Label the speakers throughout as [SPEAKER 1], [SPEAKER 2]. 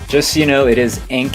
[SPEAKER 1] Just so you know, it is ink.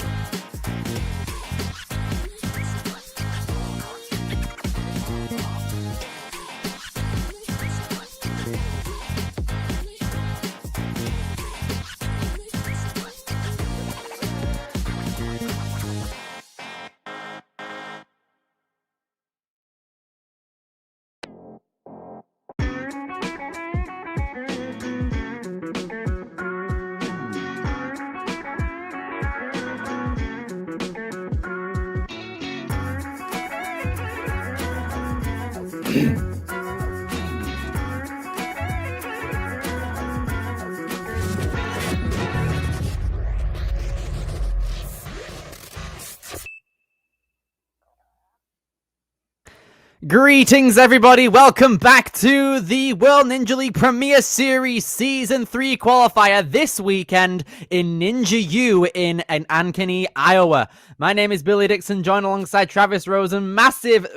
[SPEAKER 2] Greetings, everybody. Welcome back to the World Ninja League Premier Series Season 3 qualifier this weekend in Ninja U in Ankeny, Iowa. My name is Billy Dixon, joined alongside Travis Rosen. Massive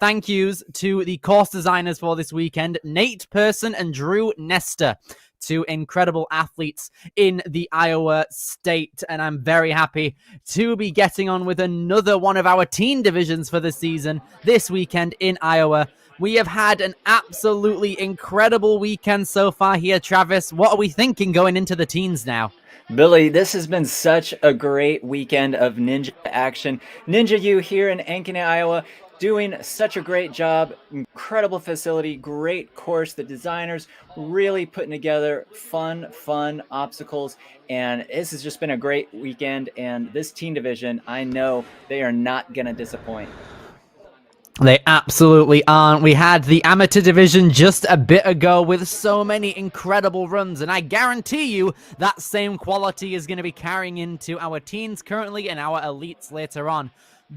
[SPEAKER 2] thank yous to the course designers for this weekend, Nate Person and Drew Nestor. Two incredible athletes in the Iowa state, and I'm very happy to be getting on with another one of our teen divisions for the season this weekend in Iowa. We have had an absolutely incredible weekend so far here, Travis. What are we thinking going into the teens now?
[SPEAKER 1] Billy, this has been such a great weekend of ninja action. Ninja U here in Ankeny, Iowa, doing such a great job. Incredible facility, great course. The designers really putting together fun obstacles, and this has just been a great weekend. And this teen division, I know they are not going to disappoint.
[SPEAKER 2] They absolutely aren't. We had the amateur division just a bit ago with so many incredible runs, and I guarantee you that same quality is going to be carrying into our teens currently and our elites later on.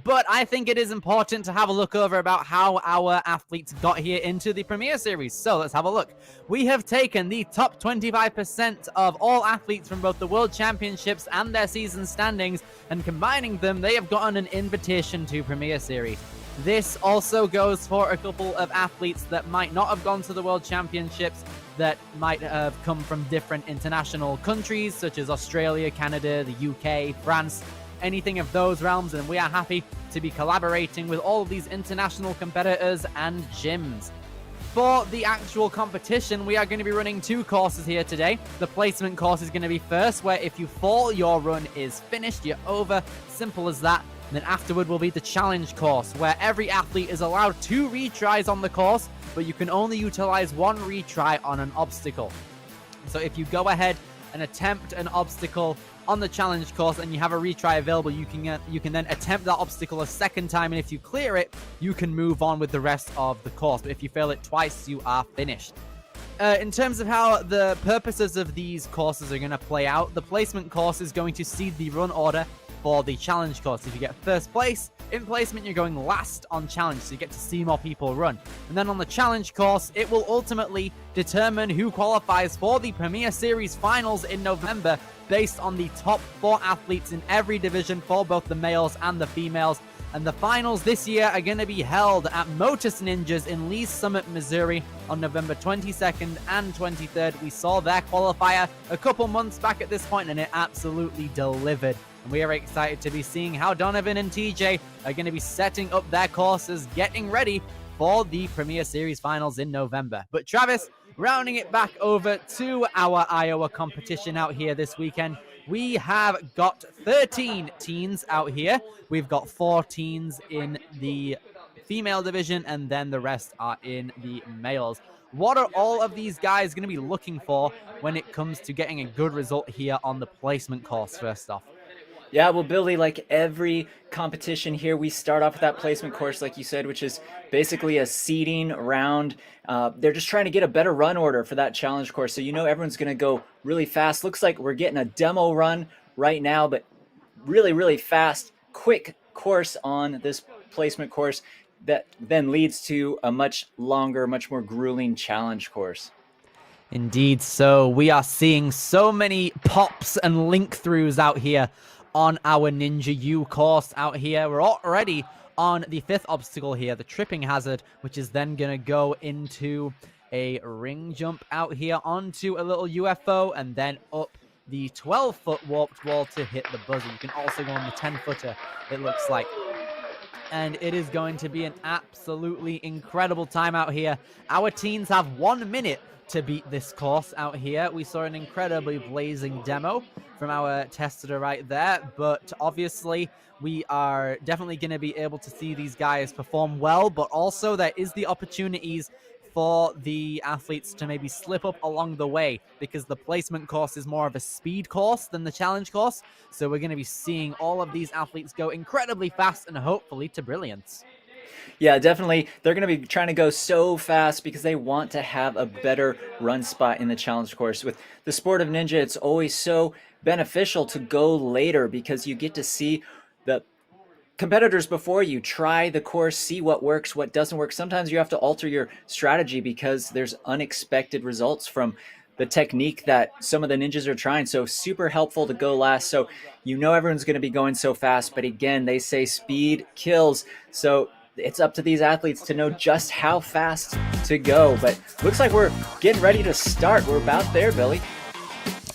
[SPEAKER 2] But I think it is important to have a look over about how our athletes got here into the Premier Series. So let's have a look. We have taken the top 25% of all athletes from both the World Championships and their season standings, and combining them, they have gotten an invitation to Premier Series. This also goes for a couple of athletes that might not have gone to the World Championships, that might have come from different international countries, such as Australia, Canada, the UK, France, anything of those realms, and we are happy to be collaborating with all of these international competitors and gyms. For the actual competition, we are going to be running two courses here today. The placement course is going to be first, where if you fall, your run is finished, you're over, simple as that. And then afterward will be the challenge course, where every athlete is allowed 2 retries on the course, but you can only utilize 1 retry on an obstacle. So if you go ahead and attempt an obstacle on the challenge course and you have a retry available, you can then attempt that obstacle a second time, and if you clear it, you can move on with the rest of the course. But if you fail it twice, you are finished. In terms of how the purposes of these courses are going to play out, the placement course is going to seed the run order for the challenge course. If you get first place in placement, you're going last on challenge, so you get to see more people run. And then on the challenge course, it will ultimately determine who qualifies for the Premier Series finals in November, based on the top 4 athletes in every division for both the males and the females. And the finals this year are going to be held at Motus Ninjas in Lee's Summit, Missouri on November 22nd and 23rd. We saw their qualifier a couple months back at this point, and it absolutely delivered. And we are excited to be seeing how Donovan and TJ are going to be setting up their courses, getting ready for the Premier Series finals in November. But Travis, rounding it back over to our Iowa competition out here this weekend, we have got 13 teens out here. We've got 4 teens in the female division, and then the rest are in the males. What are all of these guys going to be looking for when it comes to getting a good result here on the placement course, first off?
[SPEAKER 1] Yeah, well, Billy, like every competition here, we start off with that placement course, like you said, which is basically a seeding round. They're just trying to get a better run order for that challenge course. So, everyone's going to go really fast. Looks like we're getting a demo run right now, but really, really fast, quick course on this placement course that then leads to a much longer, much more grueling challenge course.
[SPEAKER 2] Indeed, so we are seeing so many pops and link throughs out here on our Ninja U course out here. We're already on the 5th obstacle here, the tripping hazard, which is then going to go into a ring jump out here onto a little UFO and then up the 12-foot warped wall to hit the buzzer. You can also go on the 10-footer, it looks like. And it is going to be an absolutely incredible time out here. Our teens have 1 minute to beat this course out here. We saw an incredibly blazing demo from our tester right there, but obviously we are definitely going to be able to see these guys perform well, but also there is the opportunities for the athletes to maybe slip up along the way, because the placement course is more of a speed course than the challenge course. So we're going to be seeing all of these athletes go incredibly fast and hopefully to brilliance.
[SPEAKER 1] Yeah, definitely. They're going to be trying to go so fast because they want to have a better run spot in the challenge course. With the sport of ninja, it's always so beneficial to go later because you get to see the competitors before you, try the course, see what works, what doesn't work. Sometimes you have to alter your strategy because there's unexpected results from the technique that some of the ninjas are trying. So super helpful to go last. So everyone's going to be going so fast, but again, they say speed kills. So it's up to these athletes to know just how fast to go. But looks like we're getting ready to start. We're about there, Billy.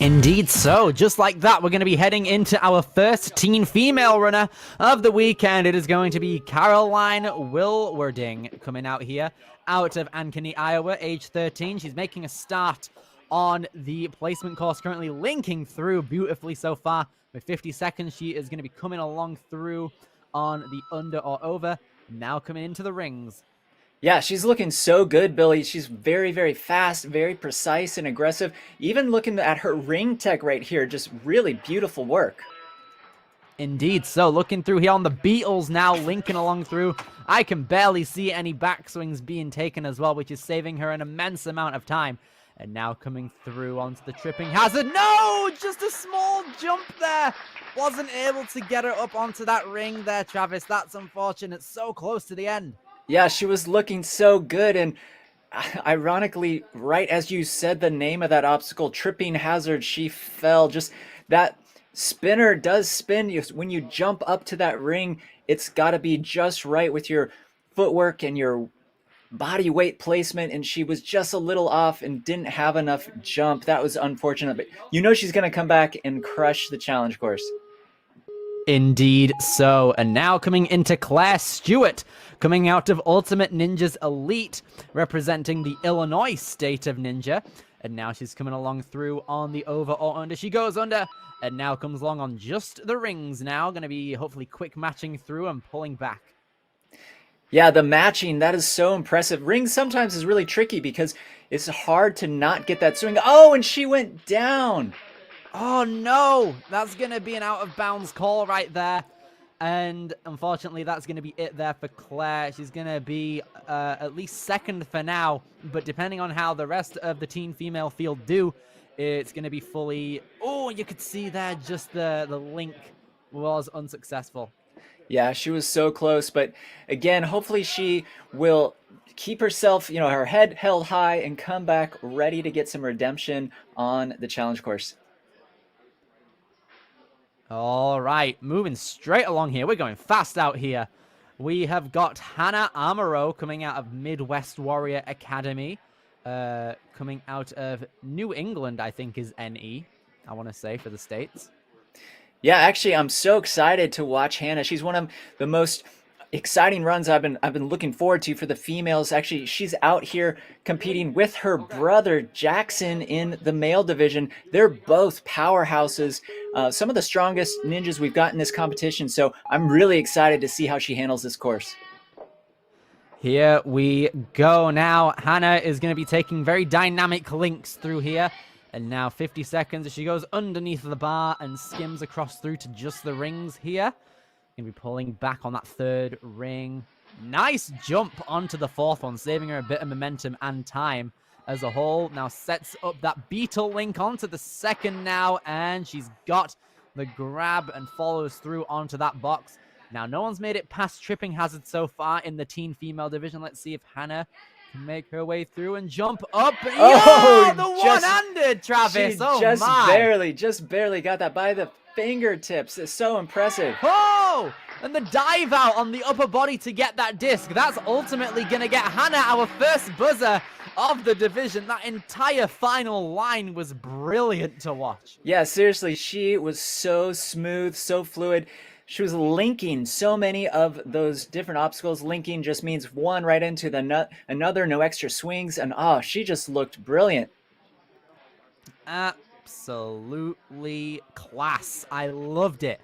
[SPEAKER 2] Indeed so. Just like that, we're going to be heading into our first teen female runner of the weekend. It is going to be Caroline Wilwarding coming out here, out of Ankeny, Iowa, age 13. She's making a start on the placement course, currently linking through beautifully so far. With 50 seconds, she is going to be coming along through on the under or over, now coming into the rings.
[SPEAKER 1] Yeah, she's looking so good, Billy. She's very, very fast, very precise and aggressive. Even looking at her ring tech right here, just really beautiful work.
[SPEAKER 2] Indeed. So looking through here on the Beatles now, linking along through. I can barely see any backswings being taken as well, which is saving her an immense amount of time. And now coming through onto the tripping hazard. No! Just a small jump there. Wasn't able to get her up onto that ring there, Travis. That's unfortunate. So close to the end.
[SPEAKER 1] Yeah, she was looking so good, and ironically, right as you said the name of that obstacle, tripping hazard, she fell. Just that spinner does spin. When you jump up to that ring, it's got to be just right with your footwork and your body weight placement, and she was just a little off and didn't have enough jump. That was unfortunate, but she's going to come back and crush the challenge course.
[SPEAKER 2] Indeed so. And now coming into Claire Stewart, coming out of Ultimate Ninjas Elite, representing the Illinois state of ninja. And now she's coming along through on the over or under. She goes under and now comes along on just the rings now. Going to be hopefully quick matching through and pulling back.
[SPEAKER 1] Yeah, the matching, that is so impressive. Rings sometimes is really tricky because it's hard to not get that swing. Oh, and she went down.
[SPEAKER 2] Oh no, that's going to be an out of bounds call right there. And unfortunately, that's going to be it there for Claire. She's going to be at least second for now. But depending on how the rest of the teen female field do, it's going to be fully... Oh, you could see there just the link was unsuccessful.
[SPEAKER 1] Yeah, she was so close. But again, hopefully she will keep herself, her head held high and come back ready to get some redemption on the challenge course.
[SPEAKER 2] All right, moving straight along here. We're going fast out here We have got Hannah Amaro coming out of Midwest Warrior Academy, coming out of New England, I think is NE, I want to say, for the States.
[SPEAKER 1] Yeah, actually, I'm so excited to watch Hannah. She's one of the most exciting runs I've been looking forward to for the females. Actually, she's out here competing with her brother Jackson in the male division. They're both powerhouses, some of the strongest ninjas we've got in this competition. So I'm really excited to see how she handles this course.
[SPEAKER 2] Here we go now. Hannah is going to be taking very dynamic links through here. And now 50 seconds as she goes underneath the bar and skims across through to just the rings here. Going to be pulling back on that third ring. Nice jump onto the fourth one, saving her a bit of momentum and time as a whole. Now sets up that beetle link onto the second now, and she's got the grab and follows through onto that box. Now, no one's made it past tripping hazard so far in the teen female division. Let's see if Hannah can make her way through and jump up.
[SPEAKER 1] Oh,
[SPEAKER 2] Yo, the one-handed, Travis.
[SPEAKER 1] She
[SPEAKER 2] Oh,
[SPEAKER 1] just barely got that by the fingertips. It's so impressive.
[SPEAKER 2] Oh, and the dive out on the upper body to get that disc. That's ultimately going to get Hannah our first buzzer of the division. That entire final line was brilliant to watch.
[SPEAKER 1] Yeah, seriously, she was so smooth, so fluid. She was linking so many of those different obstacles. Linking just means one right into the another, no extra swings, and she just looked brilliant.
[SPEAKER 2] Absolutely class. I loved it.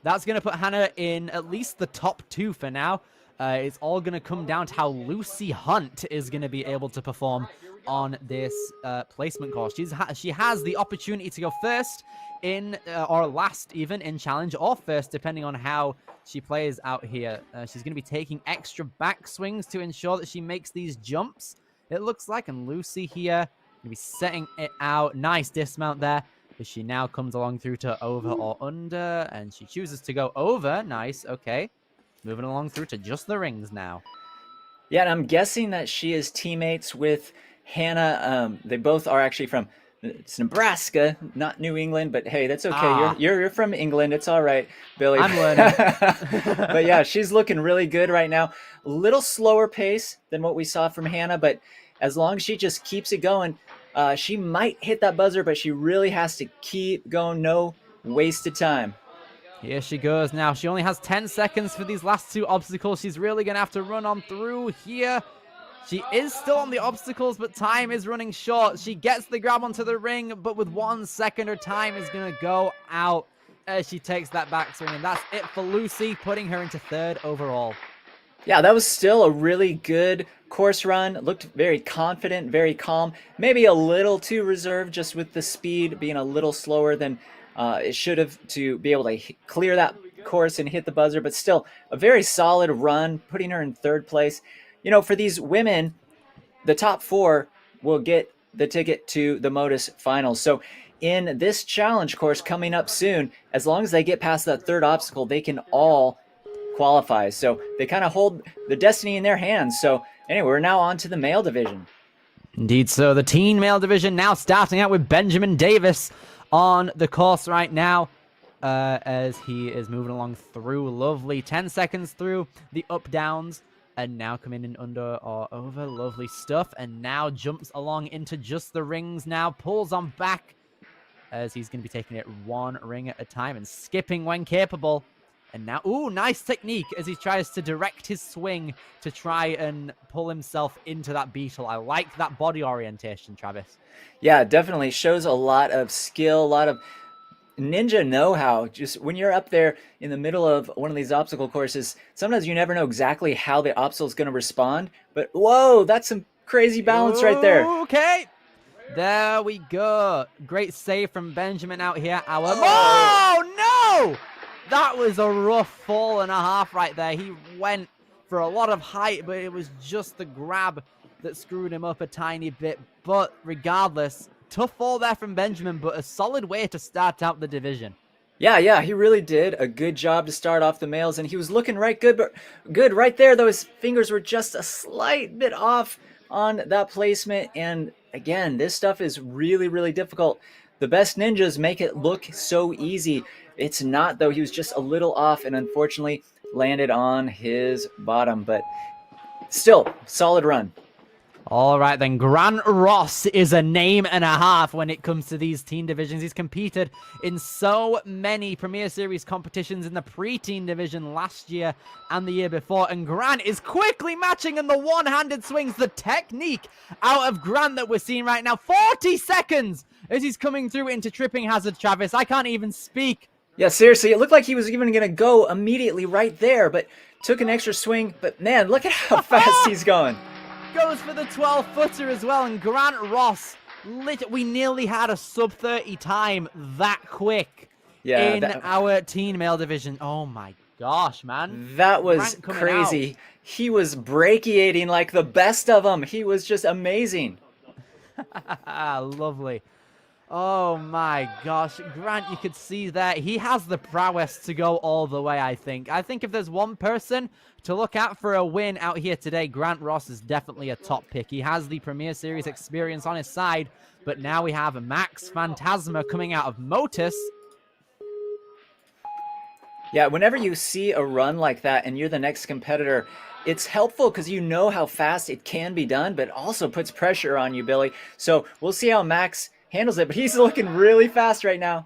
[SPEAKER 2] That's going to put Hannah in at least the top 2 for now. It's all going to come down to how Lucy Hunt is going to be able to perform on this placement course. She has the opportunity to go first in or last even in challenge, or first depending on how she plays out here. She's going to be taking extra back swings to ensure that she makes these jumps, it looks like. And Lucy here going to be setting it out. Nice dismount there as she now comes along through to over or under, and she chooses to go over. Nice. Okay, moving along through to just the rings now.
[SPEAKER 1] Yeah, and I'm guessing that she is teammates with Hannah. They both are actually from Nebraska, not New England, but hey, that's okay. You're from England. It's all right, Billy.
[SPEAKER 2] I'm learning.
[SPEAKER 1] But yeah, she's looking really good right now. A little slower pace than what we saw from Hannah, but as long as she just keeps it going, she might hit that buzzer, but she really has to keep going. No wasted time.
[SPEAKER 2] Here she goes now. She only has 10 seconds for these last 2 obstacles. She's really going to have to run on through here. She is still on the obstacles, but time is running short. She gets the grab onto the ring, but with 1 second, her time is going to go out as she takes that backswing. And that's it for Lucy, putting her into 3rd overall.
[SPEAKER 1] Yeah, that was still a really good course run. Looked very confident, very calm. Maybe a little too reserved, just with the speed being a little slower than it should have, to be able to clear that course and hit the buzzer. But still, a very solid run, putting her in 3rd place. You know, for these women, the top 4 will get the ticket to the Modus Finals. So in this challenge course coming up soon, as long as they get past that 3rd obstacle, they can all qualify. So they kind of hold the destiny in their hands. So anyway, we're now on to the male division.
[SPEAKER 2] Indeed. So the teen male division now starting out with Benjamin Davis on the course right now, as he is moving along through. Lovely 10 seconds through the up downs, and now coming in under or over. Lovely stuff. And now jumps along into just the rings now. Pulls on back as he's going to be taking it 1 ring at a time and skipping when capable. And now, ooh, nice technique as he tries to direct his swing to try and pull himself into that beetle. I like that body orientation, Travis.
[SPEAKER 1] Yeah, definitely shows a lot of skill, a lot of ninja know-how. Just when you're up there in the middle of one of these obstacle courses, sometimes you never know exactly how the obstacle is going to respond. But whoa, that's some crazy balance right there.
[SPEAKER 2] Okay, there we go. Great save from Benjamin out here. Oh no! That was a rough fall and a half right there. He went for a lot of height, but it was just the grab that screwed him up a tiny bit. But regardless, tough fall there from Benjamin, but a solid way to start out the division.
[SPEAKER 1] Yeah, he really did a good job to start off the males, and he was looking good right there, though his fingers were just a slight bit off on that placement. And again, this stuff is really, really difficult. The best ninjas make it look so easy. It's not, though. He was just a little off, and unfortunately, landed on his bottom, but still, solid run.
[SPEAKER 2] All right, then. Grant Ross is a name and a half when it comes to these teen divisions. He's competed in so many Premier Series competitions in the pre-teen division last year and the year before. And Grant is quickly matching in the one-handed swings. The technique out of Grant that we're seeing right now. 40 seconds as he's coming through into tripping hazard, Travis. I can't even speak.
[SPEAKER 1] Yeah, seriously, it looked like he was even going to go immediately right there, but took an extra swing. But man, look at how fast he's going.
[SPEAKER 2] Goes for the 12-footer as well, and Grant Ross, we nearly had a sub-30 time that quick in our teen male division. Oh my gosh, man.
[SPEAKER 1] That was crazy. He was brachiating like the best of them. He was just amazing.
[SPEAKER 2] Lovely. Oh my gosh, Grant, you could see that he has the prowess to go all the way, I think. I think if there's one person to look at for a win out here today, Grant Ross is definitely a top pick. He has the Premier Series experience on his side, but now we have Max Phantasma coming out of Motus.
[SPEAKER 1] Yeah, whenever you see a run like that and you're the next competitor, it's helpful because you know how fast it can be done, but also puts pressure on you, Billy. So we'll see how Max handles it, but he's looking really fast right now.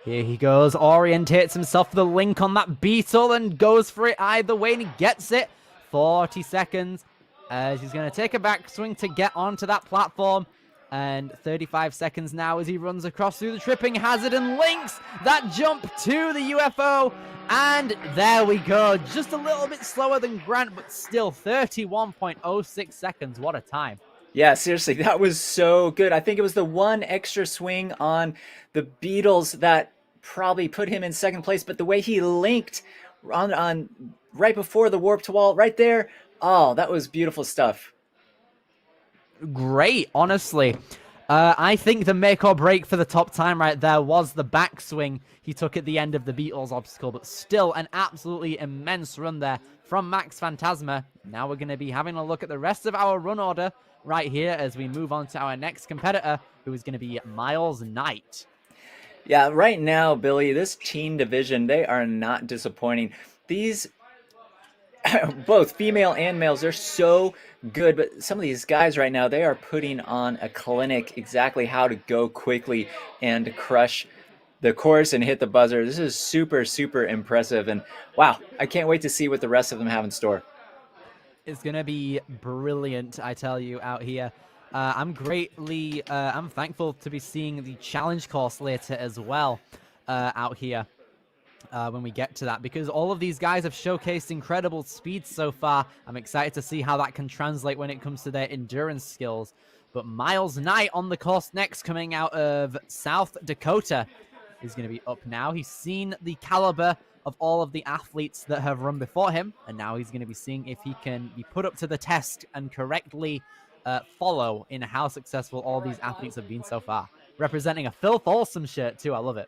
[SPEAKER 2] Here he goes, orientates himself for the link on that beetle and goes for it either way, and he gets it. 40 seconds as he's going to take a backswing to get onto that platform. And 35 seconds now as he runs across through the tripping hazard and links that jump to the UFO. And there we go. Just a little bit slower than Grant, but still 31.06 seconds. What a time.
[SPEAKER 1] Yeah, seriously, that was so good. I think it was the one extra swing on the Beatles that probably put him in second place, but the way he linked on right before the warped wall, right there, oh, that was beautiful stuff.
[SPEAKER 2] Great, honestly. I think the make or break for the top time right there was the backswing he took at the end of the Beatles obstacle, but still an absolutely immense run there from Max Phantasma. Now we're going to be having a look at the rest of our run order right here as we move on to our next competitor, who is going to be Miles Knight.
[SPEAKER 1] Yeah, right now, Billy, this teen division, they are not disappointing. These, both female and males, they're so good, but some of these guys right now, they are putting on a clinic exactly how to go quickly and crush the course and hit the buzzer. This is super, super impressive, and wow, I can't wait to see what the rest of them have in store.
[SPEAKER 2] It's going to be brilliant, I tell you, out here. I'm thankful to be seeing the challenge course later as well out here when we get to that, because all of these guys have showcased incredible speed so far. I'm excited to see how that can translate when it comes to their endurance skills. But Miles Knight on the course next, coming out of South Dakota, is going to be up now. He's seen the caliber of all of the athletes that have run before him, and now he's going to be seeing if he can be put up to the test and correctly follow in how successful all these athletes have been so far. Representing a Phil Folsom shirt too. I love it.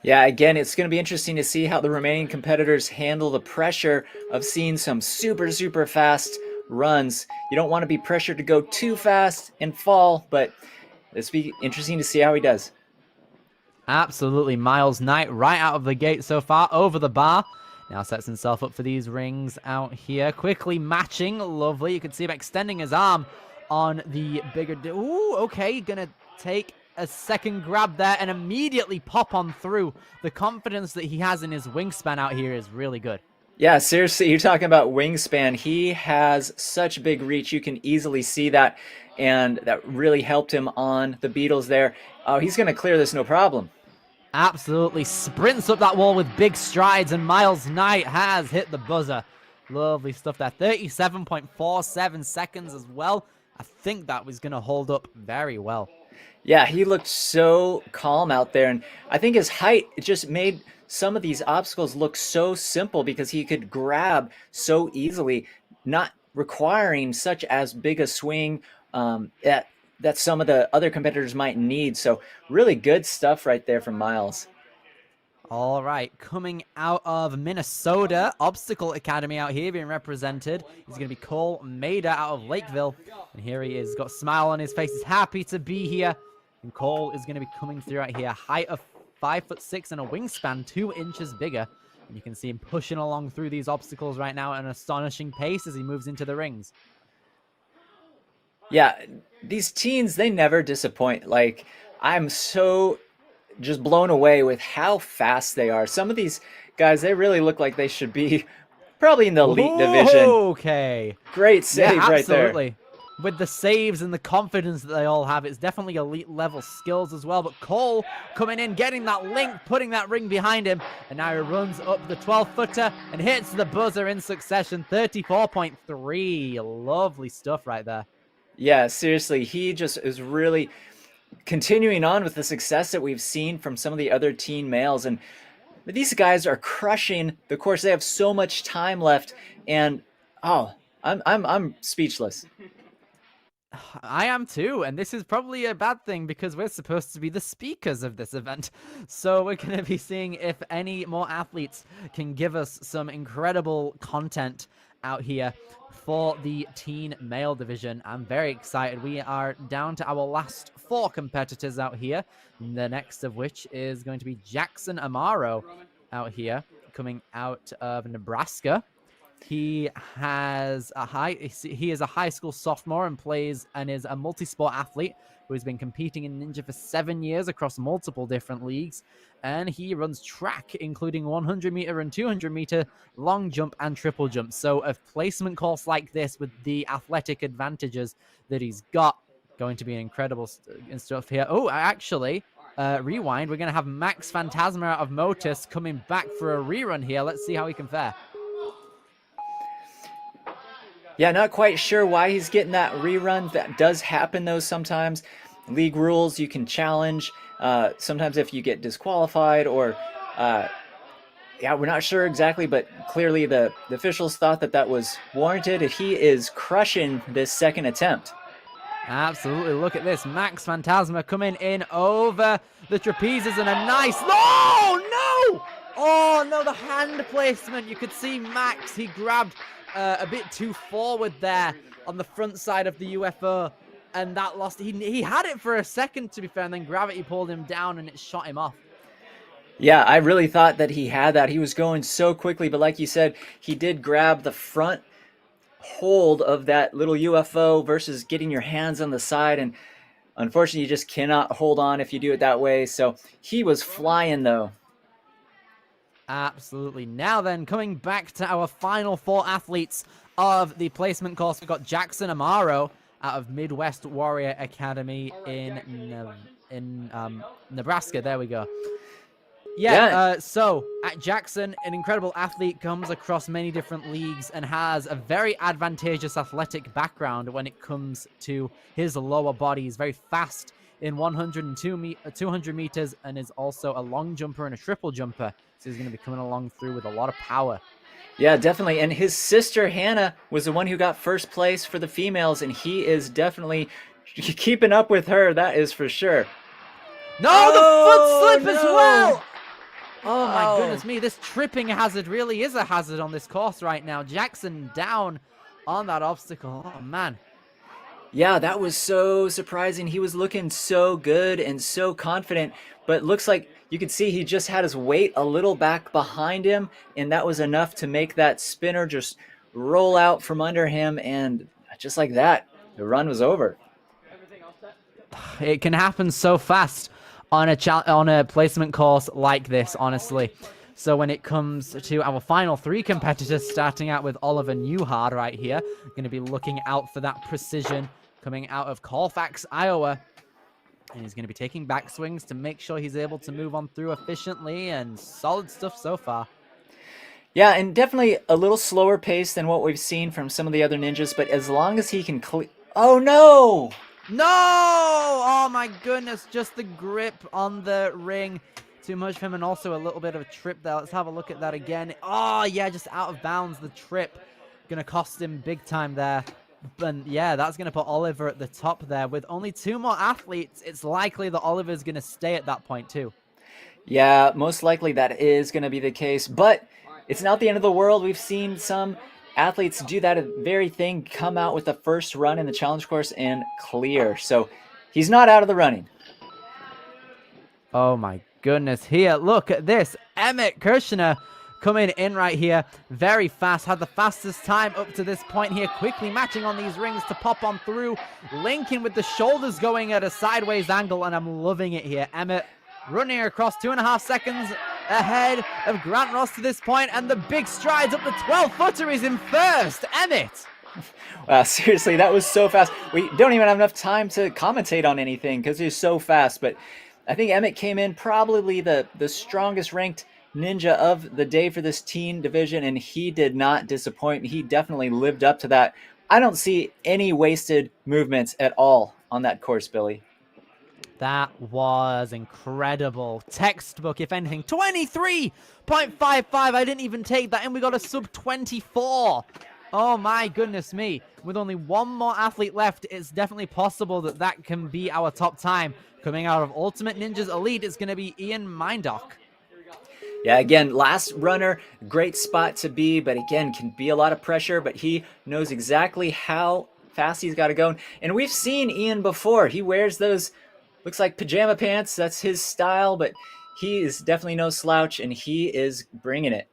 [SPEAKER 1] Yeah, again, it's going to be interesting to see how the remaining competitors handle the pressure of seeing some super, super fast runs. You don't want to be pressured to go too fast and fall, but it's be interesting to see how he does.
[SPEAKER 2] Absolutely. Miles Knight right out of the gate so far, over the bar. Now sets himself up for these rings out here. Quickly matching. Lovely. You can see him extending his arm on the bigger... Ooh, okay. Gonna take a second grab there and immediately pop on through. The confidence that he has in his wingspan out here is really good.
[SPEAKER 1] Yeah, seriously, you're talking about wingspan. He has such big reach. You can easily see that, and that really helped him on the Beatles there. He's going to clear this no problem.
[SPEAKER 2] Absolutely sprints up that wall with big strides, and Miles Knight has hit the buzzer. Lovely stuff there. 37.47 seconds as well. I think that was going to hold up very well.
[SPEAKER 1] Yeah, he looked so calm out there, and I think his height just made some of these obstacles look so simple because he could grab so easily, not requiring such as big a swing that some of the other competitors might need. So really good stuff right there from Miles.
[SPEAKER 2] All right, coming out of Minnesota, Obstacle Academy out here being represented. He's going to be Cole Maida out of Lakeville. And here he is, got a smile on his face. He's happy to be here. And Cole is going to be coming through out here. Height of 5'6" and a wingspan 2 inches bigger. And you can see him pushing along through these obstacles right now at an astonishing pace as he moves into the rings.
[SPEAKER 1] Yeah, these teens, they never disappoint. Like, I'm so just blown away with how fast they are. Some of these guys, they really look like they should be probably in the elite division.
[SPEAKER 2] Okay.
[SPEAKER 1] Great save
[SPEAKER 2] yeah,
[SPEAKER 1] right there.
[SPEAKER 2] absolutely. With the saves and the confidence that they all have, it's definitely elite level skills as well. But Cole coming in, getting that link, putting that ring behind him, and now he runs up the 12-footer and hits the buzzer in succession. 34.3. Lovely stuff right there.
[SPEAKER 1] Yeah, seriously, he just is really continuing on with the success that we've seen from some of the other teen males, and these guys are crushing the course. They have so much time left, and I'm speechless.
[SPEAKER 2] I am too, and this is probably a bad thing because we're supposed to be the speakers of this event. So we're going to be seeing if any more athletes can give us some incredible content out here for the teen male division. I'm very excited. We are down to our last 4 competitors out here, the next of which is going to be Jackson Amaro out here, coming out of Nebraska. He is a high school sophomore and plays and is a multi-sport athlete who has been competing in Ninja for 7 years across multiple different leagues. And he runs track, including 100-meter and 200-meter long jump and triple jump. So a placement course like this with the athletic advantages that he's got, going to be incredible stuff here. Oh, actually, rewind. We're going to have Max Phantasma out of Motus coming back for a rerun here. Let's see how he can fare.
[SPEAKER 1] Yeah, not quite sure why he's getting that rerun. That does happen, though, sometimes. League rules, you can challenge. Sometimes if you get disqualified or... yeah, we're not sure exactly, but clearly the officials thought that was warranted. He is crushing this second attempt.
[SPEAKER 2] Absolutely. Look at this. Max Phantasma coming in over the trapezes and a nice... Oh, no! Oh, no, the hand placement. You could see Max. He grabbed... a bit too forward there on the front side of the UFO, and that lost. He had it for a second, to be fair, and then gravity pulled him down and it shot him off.
[SPEAKER 1] Yeah, I really thought that he had that. He was going so quickly, but like you said, he did grab the front hold of that little UFO versus getting your hands on the side, and unfortunately, you just cannot hold on if you do it that way. So he was flying, though.
[SPEAKER 2] Absolutely. Now then, coming back to our final 4 athletes of the placement course, we've got Jackson Amaro out of Midwest Warrior Academy in Nebraska. There we go. So at Jackson, an incredible athlete, comes across many different leagues and has a very advantageous athletic background when it comes to his lower body. He's very fast in 200 meters and is also a long jumper and a triple jumper. So he's going to be coming along through with a lot of power.
[SPEAKER 1] Yeah, definitely. And his sister, Hannah, was the one who got first place for the females, and he is definitely keeping up with her, that is for sure.
[SPEAKER 2] No, the foot slip as well! Oh, my goodness me. This tripping hazard really is a hazard on this course right now. Jackson down on that obstacle. Oh, man.
[SPEAKER 1] Yeah, that was so surprising. He was looking so good and so confident, but looks like you could see he just had his weight a little back behind him, and that was enough to make that spinner just roll out from under him, and just like that, the run was over.
[SPEAKER 2] It can happen so fast on a placement course like this, honestly. So when it comes to our final 3 competitors, starting out with Oliver Newhard right here, going to be looking out for that precision coming out of Colfax, Iowa. And he's going to be taking back swings to make sure he's able to move on through efficiently, and solid stuff so far.
[SPEAKER 1] Yeah, and definitely a little slower pace than what we've seen from some of the other ninjas, but as long as he can Oh, no!
[SPEAKER 2] No! Oh, my goodness. Just the grip on the ring. Too much for him, and also a little bit of a trip there. Let's have a look at that again. Oh, yeah, just out of bounds. The trip going to cost him big time there. And yeah, that's going to put Oliver at the top there. With only 2 more athletes, it's likely that Oliver's going to stay at that point too.
[SPEAKER 1] Yeah, most likely that is going to be the case, but it's not the end of the world. We've seen some athletes do that very thing, come out with the first run in the challenge course and clear. So he's not out of the running.
[SPEAKER 2] Oh my goodness. Here, look at this. Emmett Kirshner coming in right here. Very fast. Had the fastest time up to this point here. Quickly matching on these rings to pop on through. Linking with the shoulders going at a sideways angle, and I'm loving it here. Emmett running across 2.5 seconds ahead of Grant Ross to this point, and the big strides up the 12-footer is in first. Emmett!
[SPEAKER 1] Wow, seriously, that was so fast. We don't even have enough time to commentate on anything because he's so fast, but I think Emmett came in probably the strongest ranked ninja of the day for this teen division, and he did not disappoint. He definitely lived up to that. I don't see any wasted movements at all on that course, Billy.
[SPEAKER 2] That was incredible. Textbook, if anything. 23.55. I didn't even take that, and we got a sub 24. Oh my goodness me. With only one more athlete left, it's definitely possible that that can be our top time. Coming out of Ultimate Ninjas Elite, it's going to be Ian Mindock.
[SPEAKER 1] Yeah, again, last runner, great spot to be, but again, can be a lot of pressure, but he knows exactly how fast he's got to go. And we've seen Ian before. He wears those, looks like pajama pants. That's his style, but he is definitely no slouch, and he is bringing it.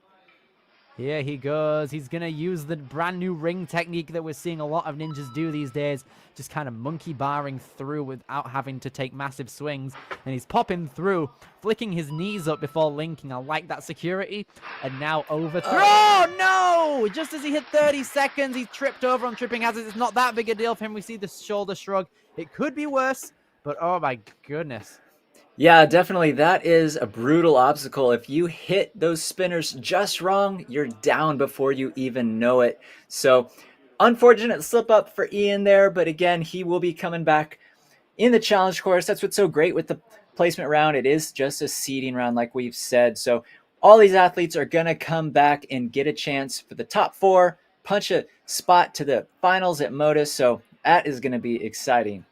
[SPEAKER 2] Here he goes. He's going to use the brand new ring technique that we're seeing a lot of ninjas do these days. Just kind of monkey barring through without having to take massive swings. And he's popping through, flicking his knees up before linking. I like that security. And now overthrow. Oh, no! Just as he hit 30 seconds, he tripped over on tripping hazards. It's not that big a deal for him. We see the shoulder shrug. It could be worse, but oh my goodness.
[SPEAKER 1] Yeah, definitely. That is a brutal obstacle. If you hit those spinners just wrong, you're down before you even know it. So, unfortunate slip up for Ian there, but again, he will be coming back in the challenge course. That's what's so great with the placement round. It is just a seeding round, like we've said. So, all these athletes are going to come back and get a chance for the top 4, punch a spot to the finals at Modus. So, that is going to be exciting.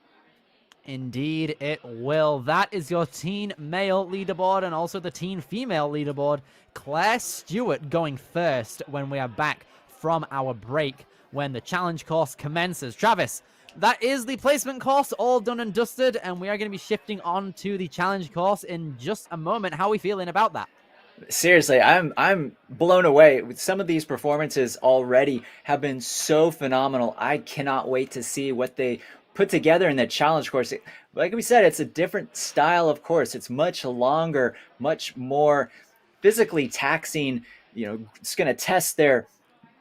[SPEAKER 2] Indeed, it will. That is your teen male leaderboard and also the teen female leaderboard. Claire Stewart going first when we are back from our break when the challenge course commences. Travis, that is the placement course all done and dusted, and we are going to be shifting on to the challenge course in just a moment. How are we feeling about that?
[SPEAKER 1] Seriously, I'm blown away. Some of these performances already have been so phenomenal. I cannot wait to see what they put together in that challenge course. Like we said, it's a different style of course. It's much longer, much more physically taxing. You know, it's going to test their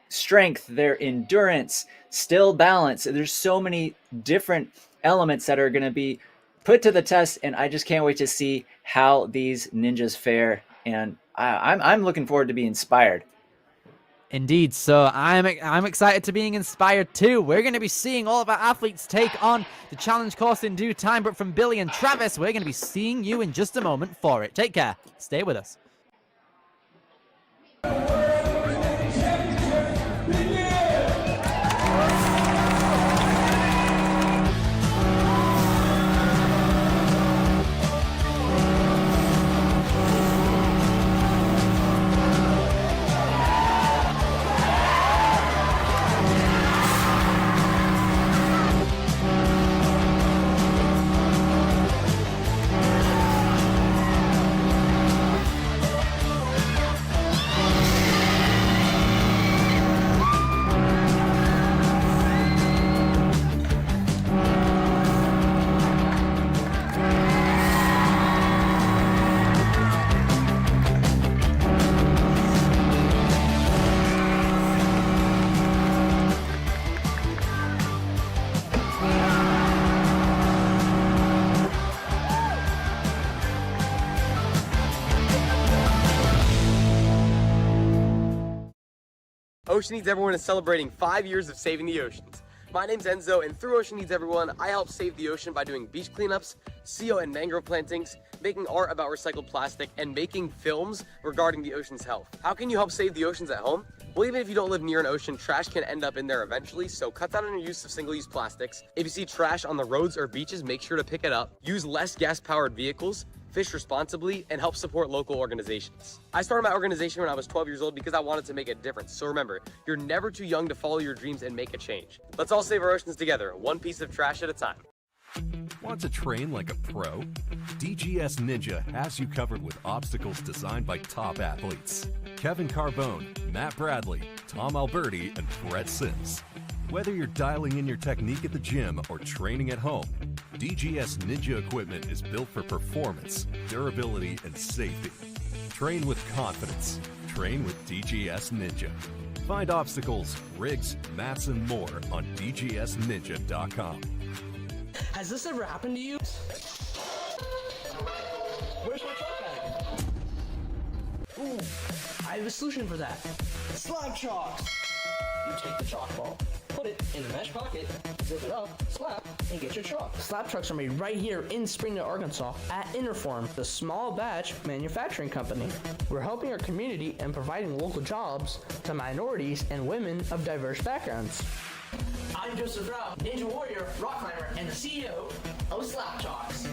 [SPEAKER 1] strength, their endurance, still balance. There's so many different elements that are going to be put to the test, and I just can't wait to see how these ninjas fare. And I'm looking forward to be inspired.
[SPEAKER 2] Indeed, so I'm excited to being inspired too. We're going to be seeing all of our athletes take on the challenge course in due time, but from Billy and Travis, we're going to be seeing you in just a moment for it. Take care. Stay with us.
[SPEAKER 3] Ocean Needs Everyone is celebrating 5 years of saving the oceans. My name's Enzo, and through Ocean Needs Everyone, I help save the ocean by doing beach cleanups, seal and mangrove plantings, making art about recycled plastic, and making films regarding the ocean's health. How can you help save the oceans at home? Well, even if you don't live near an ocean, trash can end up in there eventually, so cut down on your use of single-use plastics. If you see trash on the roads or beaches, make sure to pick it up. Use less gas-powered vehicles, fish responsibly, and help support local organizations. I started my organization when I was 12 years old because I wanted to make a difference. So remember, you're never too young to follow your dreams and make a change. Let's all save our oceans together, one piece of trash at a time.
[SPEAKER 4] Want to train like a pro? DGS Ninja has you covered with obstacles designed by top athletes. Kevin Carbone, Matt Bradley, Tom Alberti, and Brett Sims. Whether you're dialing in your technique at the gym or training at home, DGS Ninja equipment is built for performance, durability, and safety. Train with confidence. Train with DGS Ninja. Find obstacles, rigs, mats, and more on dgsninja.com.
[SPEAKER 5] Has this ever happened to you? Where's my truck bag? Ooh, I have a solution for that. Slab chalks! You take the chalk ball, put it in the mesh pocket, zip it up, slap, and get your chalk. Slab trucks are made right here in Springdale, Arkansas at Interform, the small batch manufacturing company. We're helping our community and providing local jobs to minorities and women of diverse backgrounds. I'm Joseph Rao, Ninja Warrior, rock climber, and the CEO of Slap Chalks.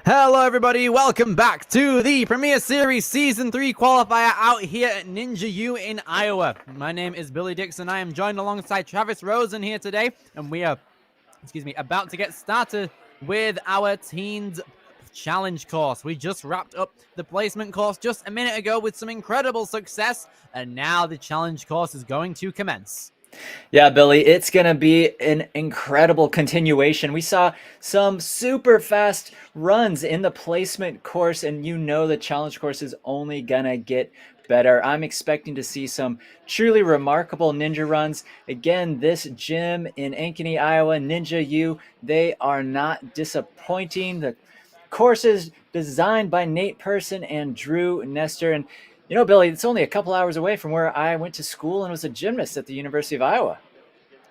[SPEAKER 2] Hello, everybody. Welcome back to the Premier Series Season 3 qualifier out here at Ninja U in Iowa. My name is Billy Dixon. I am joined alongside Travis Rosen here today, and we are, about to get started with our Teens Challenge course. We just wrapped up the placement course just a minute ago with some incredible success, and now the challenge course is going to commence.
[SPEAKER 1] Yeah, Billy, it's going to be an incredible continuation. We saw some super fast runs in the placement course, and you know the challenge course is only going to get better. I'm expecting to see some truly remarkable ninja runs. Again, this gym in Ankeny, Iowa, Ninja U, they are not disappointing. The course is designed by Nate Person and Drew Nestor, and you know, Billy, it's only a couple hours away from where I went to school and was a gymnast at the University of Iowa.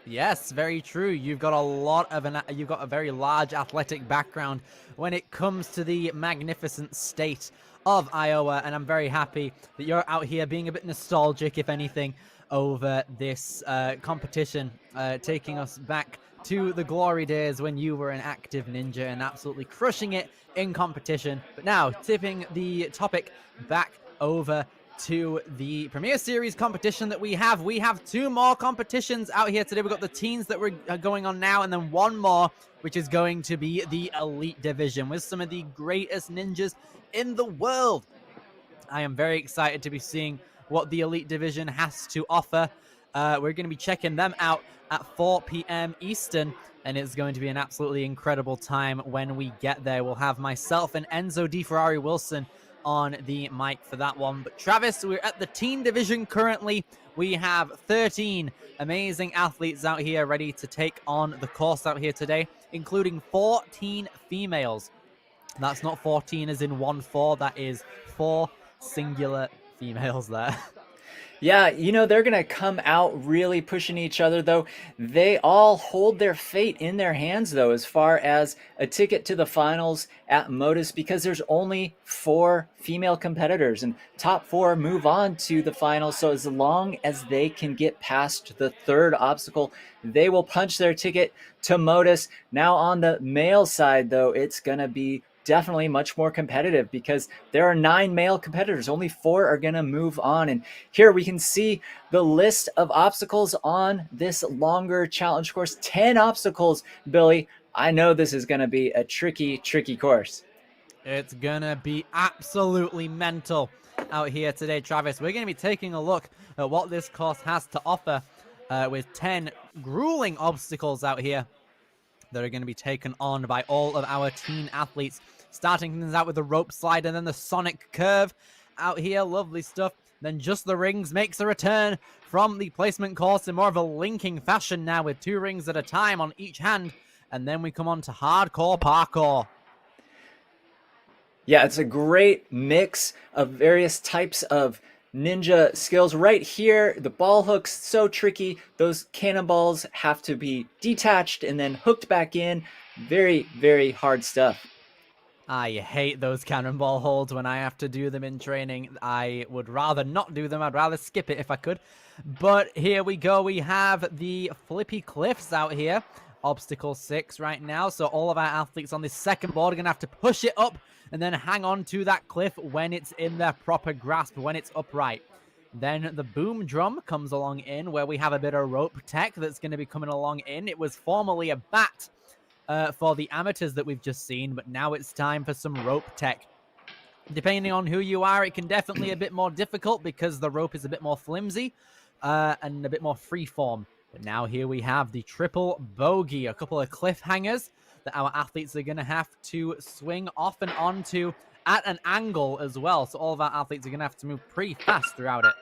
[SPEAKER 2] Yes, very true. You've got a very large athletic background when it comes to the magnificent state of Iowa, and I'm very happy that you're out here being a bit nostalgic, if anything, over this competition, taking us back to the glory days when you were an active ninja and absolutely crushing it in competition. But now, tipping the topic back over to the Premier Series competition that we have. We have two more competitions out here today. We've got the teens that we're going on now, and then one more, which is going to be the Elite Division with some of the greatest ninjas in the world. I am very excited to be seeing what the Elite Division has to offer. We're going to be checking them out at 4 p.m. Eastern, and it's going to be an absolutely incredible time when we get there. We'll have myself and Enzo Di Ferrari Wilson on the mic for that one. But Travis, we're at the teen division currently. We have 13 amazing athletes out here ready to take on the course out here today, including 14 females. That's not 14 as in 1-4. That is 4 singular females there.
[SPEAKER 1] Yeah, you know, they're going to come out really pushing each other, though. They all hold their fate in their hands, though, as far as a ticket to the finals at Modus, because there's only 4 female competitors, and top 4 move on to the finals. So as long as they can get past the 3rd obstacle, they will punch their ticket to Modus. Now on the male side, though, it's going to be definitely much more competitive because there are 9 male competitors. Only 4 are going to move on. And here we can see the list of obstacles on this longer challenge course. 10 obstacles, Billy. I know this is going to be a tricky, tricky course.
[SPEAKER 2] It's going to be absolutely mental out here today, Travis. We're going to be taking a look at what this course has to offer with 10 grueling obstacles out here that are going to be taken on by all of our teen athletes. Starting things out with the rope slide and then the sonic curve out here. Lovely stuff. Then just the rings makes a return from the placement course in more of a linking fashion now with 2 rings at a time on each hand. And then we come on to hardcore parkour.
[SPEAKER 1] Yeah, it's a great mix of various types of ninja skills. Right here, the ball hook's so tricky. Those cannonballs have to be detached and then hooked back in. Very, very hard stuff.
[SPEAKER 2] I hate those cannonball holds when I have to do them in training. I would rather not do them. I'd rather skip it if I could. But here we go. We have the flippy cliffs out here. Obstacle 6 right now. So all of our athletes on this second board are going to have to push it up and then hang on to that cliff when it's in their proper grasp, when it's upright. Then the boom drum comes along in where we have a bit of rope tech that's going to be coming along in. It was formerly a bat for the amateurs that we've just seen, but now it's time for some rope tech. Depending on who you are, it can definitely be a bit more difficult because the rope is a bit more flimsy and a bit more freeform. But now here we have the triple bogey, a couple of cliffhangers that our athletes are going to have to swing off and onto at an angle as well. So all of our athletes are going to have to move pretty fast throughout it.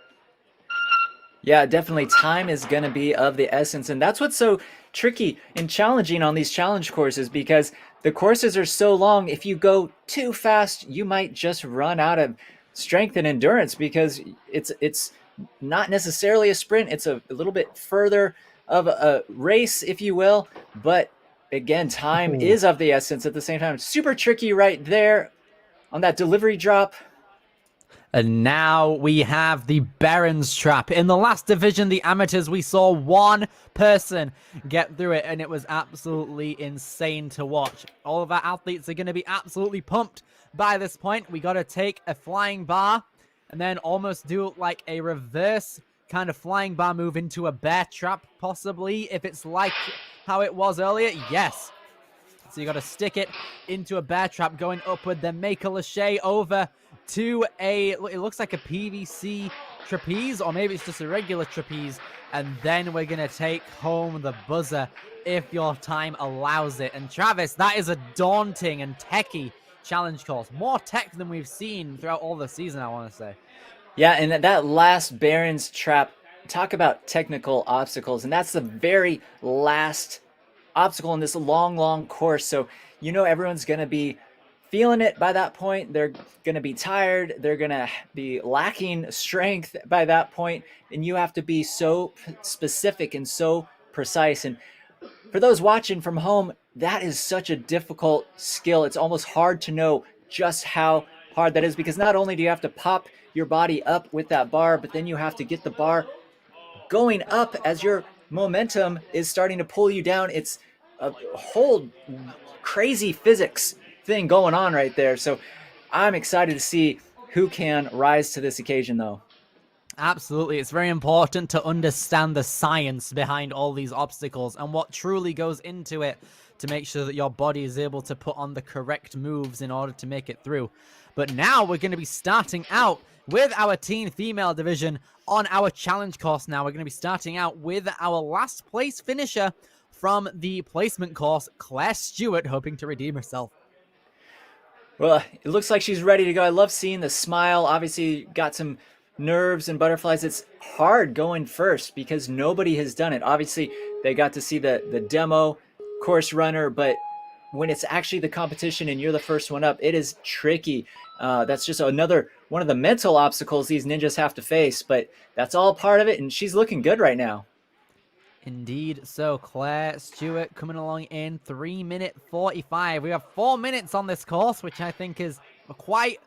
[SPEAKER 1] Yeah, definitely. Time is going to be of the essence. And that's what's so tricky and challenging on these challenge courses, because the courses are so long. If you go too fast, you might just run out of strength and endurance, because it's not necessarily a sprint. It's a little bit further of a race, if you will. But again, time is of the essence at the same time. Super tricky right there on that delivery drop.
[SPEAKER 2] And now we have the Baron's Trap. In the last division, the amateurs, we saw one person get through it, and it was absolutely insane to watch. All of our athletes are going to be absolutely pumped by this point. We got to take a flying bar and then almost do like a reverse kind of flying bar move into a bear trap, possibly, if it's like how it was earlier. Yes. So you got to stick it into a bear trap going upward, then make a lache over to it looks like a PVC trapeze, or maybe it's just a regular trapeze, and then we're going to take home the buzzer if your time allows it. And Travis, that is a daunting and techy challenge course. More tech than we've seen throughout all the season, I want to say.
[SPEAKER 1] Yeah, and that last Baron's Trap, talk about technical obstacles, and that's the very last obstacle in this long course. So everyone's going to be feeling it by that point. They're going to be tired. They're going to be lacking strength by that point, and you have to be so specific and so precise. And for those watching from home, that is such a difficult skill. It's almost hard to know just how hard that is, because not only do you have to pop your body up with that bar, but then you have to get the bar going up as your momentum is starting to pull you down. It's a whole crazy physics thing going on right there. So I'm excited to see who can rise to this occasion, though.
[SPEAKER 2] Absolutely. It's very important to understand the science behind all these obstacles and what truly goes into it to make sure that your body is able to put on the correct moves in order to make it through. But now we're going to be starting out with our teen female division on our challenge course. Now we're going to be starting out with our last place finisher from the placement course, Claire Stewart, hoping to redeem herself.
[SPEAKER 1] Well, it looks like she's ready to go. I love seeing the smile. Obviously, got some nerves and butterflies. It's hard going first because nobody has done it. Obviously, they got to see the demo course runner, but when it's actually the competition and you're the first one up, it is tricky. That's just another one of the mental obstacles these ninjas have to face, but that's all part of it, and she's looking good right now.
[SPEAKER 2] Indeed. So Claire Stewart coming along in 3-minute 45. We have 4 minutes on this course, which I think is quite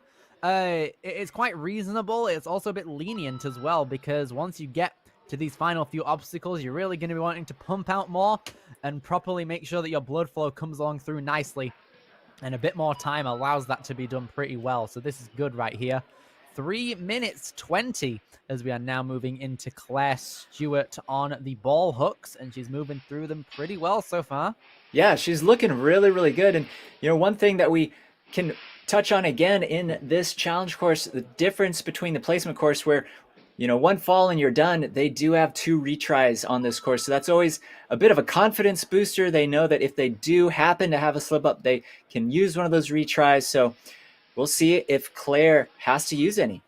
[SPEAKER 2] it's quite reasonable. It's also a bit lenient as well, because once you get to these final few obstacles, you're really going to be wanting to pump out more and properly make sure that your blood flow comes along through nicely, and a bit more time allows that to be done pretty well. So this is good right here. 3 minutes 20 as we are now moving into Claire Stewart on the ball hooks, and she's moving through them pretty well so far.
[SPEAKER 1] Yeah, she's looking really good. And one thing that we can touch on again in this challenge course, the difference between the placement course where one fall and you're done, they do have 2 retries on this course. So that's always a bit of a confidence booster. They know that if they do happen to have a slip up, they can use one of those retries. So we'll see if Claire has to use any.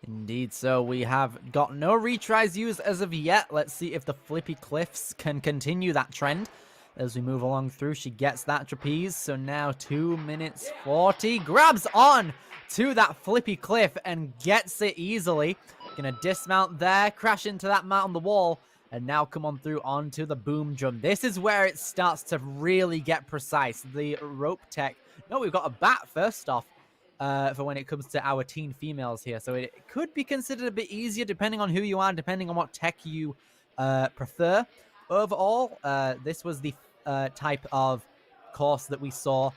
[SPEAKER 2] Indeed. So we have got no retries used as of yet. Let's see if the Flippy Cliffs can continue that trend. As we move along through, she gets that trapeze. So now 2 minutes 40. Grabs on to that Flippy Cliff and gets it easily. Gonna dismount there, crash into that mat on the wall, and now come on through onto the boom drum. This is where it starts to really get precise. The rope tech. No, we've got a bat first off for when it comes to our teen females here. So it could be considered a bit easier depending on who you are, depending on what tech you prefer. Overall, this was the type of course that we saw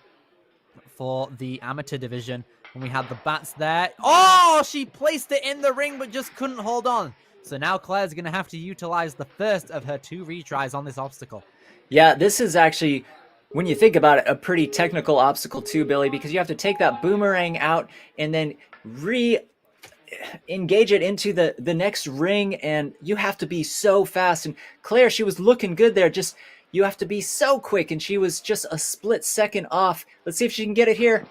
[SPEAKER 2] for the amateur division. And we had the bats there. Oh, she placed it in the ring, but just couldn't hold on. So now Claire's going to have to utilize the first of her 2 retries on this obstacle.
[SPEAKER 1] Yeah, this is actually, when you think about it, a pretty technical obstacle too, Billy, because you have to take that boomerang out and then re-engage it into the next ring, and you have to be so fast. And Claire, she was looking good there. Just, you have to be so quick, and she was just a split second off. Let's see if she can get it here.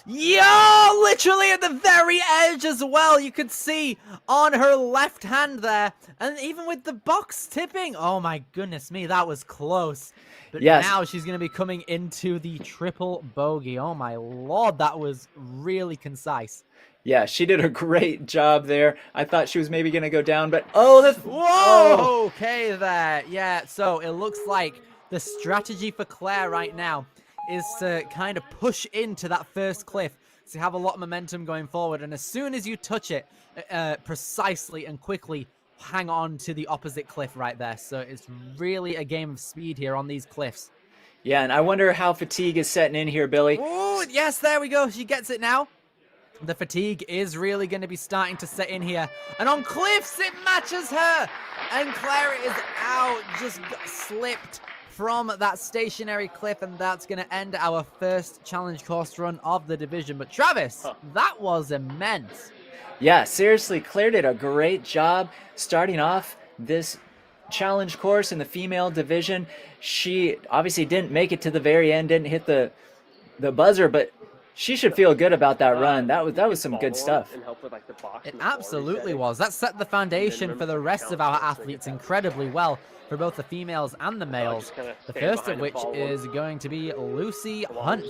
[SPEAKER 2] Yo, literally at the very edge as well. You could see on her left hand there. And even with the box tipping. Oh my goodness me, that was close. But yes, now she's going to be coming into the triple bogey. Oh my lord, that was really concise.
[SPEAKER 1] Yeah, she did a great job there. I thought she was maybe going to go down, but whoa!
[SPEAKER 2] Okay there. Yeah, so it looks like the strategy for Claire right now is to kind of push into that first cliff to have a lot of momentum going forward. And as soon as you touch it precisely and quickly, hang on to the opposite cliff right there. So it's really a game of speed here on these cliffs.
[SPEAKER 1] Yeah, and I wonder how fatigue is setting in here, Billy.
[SPEAKER 2] Oh, yes, there we go. She gets it now. The fatigue is really going to be starting to set in here. And on cliffs, it matches her. And Clara is out, just slipped from that stationary cliff. And that's going to end our first challenge course run of the division. But Travis, that was immense.
[SPEAKER 1] Yeah, seriously, Claire did a great job starting off this challenge course in the female division. She obviously didn't make it to the very end, didn't hit the buzzer, but she should feel good about that run. That was some good stuff.
[SPEAKER 2] It absolutely was. That set the foundation for the rest of our athletes incredibly well, for both the females and the males. The first of which is going to be Lucy Hunt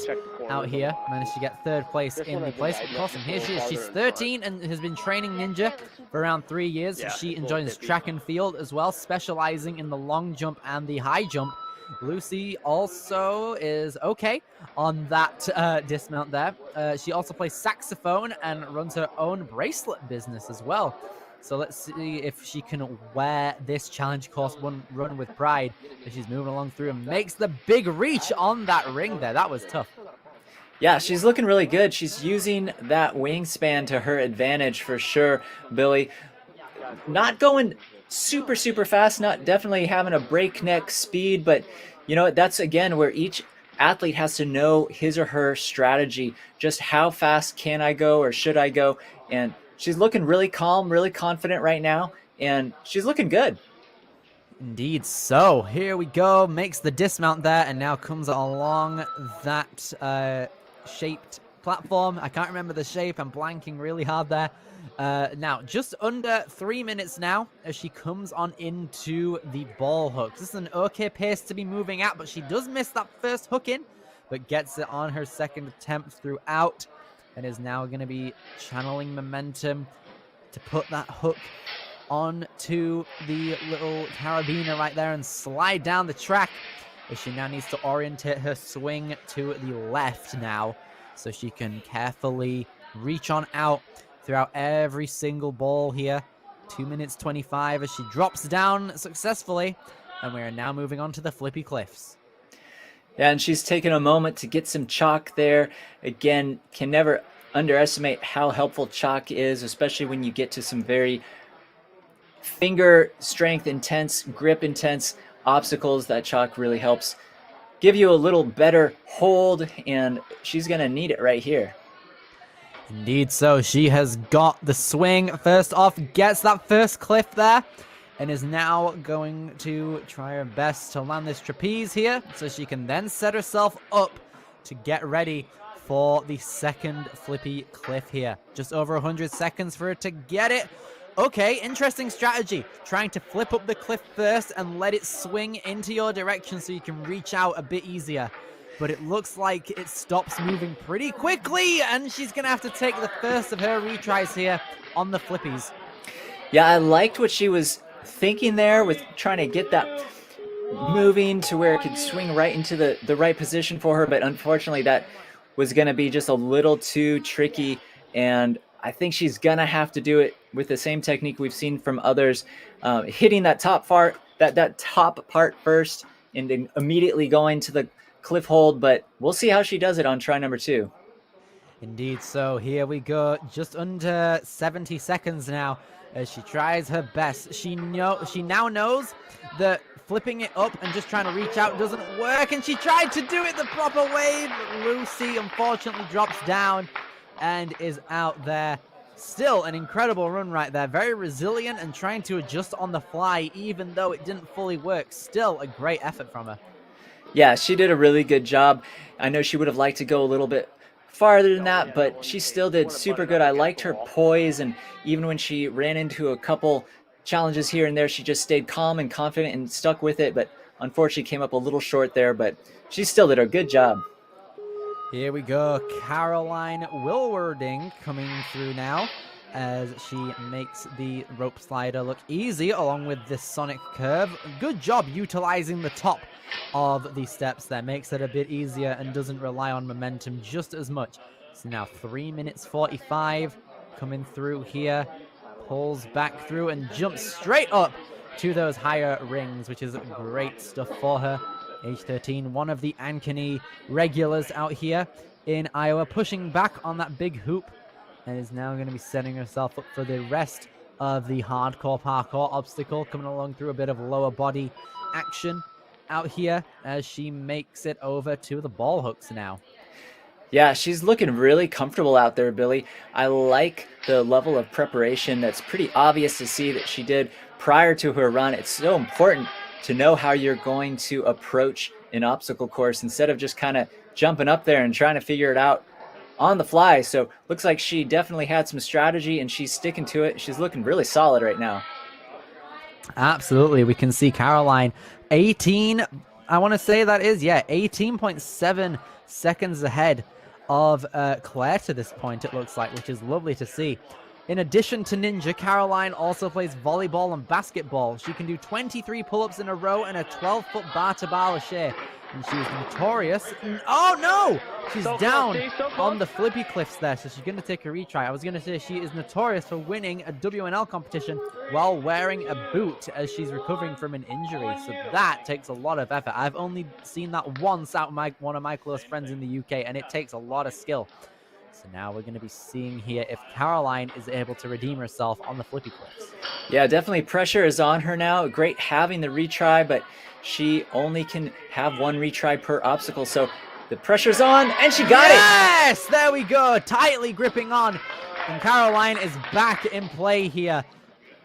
[SPEAKER 2] out here. Managed to get third place in the placement course, and here she is. She's 13 and has been training ninja for around 3 years. So she enjoys track and field as well, specializing in the long jump and the high jump. Lucy also is okay on that dismount there. She also plays saxophone and runs her own bracelet business as well. So let's see if she can wear this challenge course run with pride as she's moving along through and makes the big reach on that ring there. That was tough.
[SPEAKER 1] Yeah, she's looking really good. She's using that wingspan to her advantage for sure, Billy. Not going super fast, not definitely having a breakneck speed, but you know, that's again where each athlete has to know his or her strategy. Just how fast can I go or should I go? And she's looking really calm, really confident right now, and she's looking good.
[SPEAKER 2] Indeed. So here we go. Makes the dismount there and now comes along that shaped platform. I can't remember the shape. I'm blanking really hard there. Now, just under 3 minutes now as she comes on into the ball hook. This is an okay pace to be moving at, but she does miss that first hook in, but gets it on her second attempt throughout and is now going to be channeling momentum to put that hook onto the little carabiner right there and slide down the track as she now needs to orientate her swing to the left now so she can carefully reach on out throughout every single ball here. 2 minutes 25 as she drops down successfully, and we are now moving on to the flippy cliffs.
[SPEAKER 1] Yeah, and she's taken a moment to get some chalk there. Again, can never underestimate how helpful chalk is, especially when you get to some very finger strength intense, grip intense obstacles. That chalk really helps give you a little better hold, and she's going to need it right here.
[SPEAKER 2] Indeed so. She has got the swing. First off, gets that first cliff there and is now going to try her best to land this trapeze here so she can then set herself up to get ready for the second flippy cliff here. Just over 100 seconds for her to get it. Okay, interesting strategy. Trying to flip up the cliff first and let it swing into your direction so you can reach out a bit easier. But it looks like it stops moving pretty quickly, and she's going to have to take the first of her retries here on the flippies.
[SPEAKER 1] Yeah, I liked what she was thinking there with trying to get that moving to where it could swing right into the right position for her, but unfortunately that was going to be just a little too tricky, and I think she's going to have to do it with the same technique we've seen from others, hitting that top part, that top part first, and then immediately going to the cliff hold, but we'll see how she does it on try number 2.
[SPEAKER 2] Indeed so. Here we go. Just under 70 seconds now as she tries her best. She now knows that flipping it up and just trying to reach out doesn't work, and she tried to do it the proper way, but Lucy unfortunately drops down and is out there. Still an incredible run right there. Very resilient and trying to adjust on the fly even though it didn't fully work. Still a great effort from her.
[SPEAKER 1] Yeah, she did a really good job. I know she would have liked to go a little bit farther than that, but she still did super good. I liked her poise, and even when she ran into a couple challenges here and there, she just stayed calm and confident and stuck with it, but unfortunately came up a little short there, but she still did a good job.
[SPEAKER 2] Here we go. Caroline Wilwarding coming through now as she makes the rope slider look easy along with this sonic curve. Good job utilizing the top of the steps there. Makes it a bit easier and doesn't rely on momentum just as much. So now 3 minutes 45 coming through here. Pulls back through and jumps straight up to those higher rings, which is great stuff for her. Age 13, one of the Ankeny regulars out here in Iowa, pushing back on that big hoop, and is now going to be setting herself up for the rest of the hardcore parkour obstacle, coming along through a bit of lower body action out here as she makes it over to the ball hooks now.
[SPEAKER 1] Yeah, she's looking really comfortable out there, Billy. I like the level of preparation that's pretty obvious to see that she did prior to her run. It's so important to know how you're going to approach an obstacle course instead of just kind of jumping up there and trying to figure it out on the fly. So looks like she definitely had some strategy and she's sticking to it. She's looking really solid right now.
[SPEAKER 2] Absolutely. We can see Caroline 18, I want to say that is, 18.7 seconds ahead of Claire to this point, it looks like, which is lovely to see. In addition to Ninja, Caroline also plays volleyball and basketball. She can do 23 pull-ups in a row and a 12-foot bar-to-bar lache. And she's notorious. Oh, no! She's down on the flippy cliffs there, so she's going to take a retry. I was going to say she is notorious for winning a WNL competition while wearing a boot as she's recovering from an injury. So that takes a lot of effort. I've only seen that once out of one of my close friends in the UK, and it takes a lot of skill. So now we're going to be seeing here if Caroline is able to redeem herself on the flippy cliffs.
[SPEAKER 1] Yeah, definitely pressure is on her now. Great having the retry, but she only can have one retry per obstacle. So the pressure's on, and she got it.
[SPEAKER 2] Yes, there we go. Tightly gripping on. And Caroline is back in play here.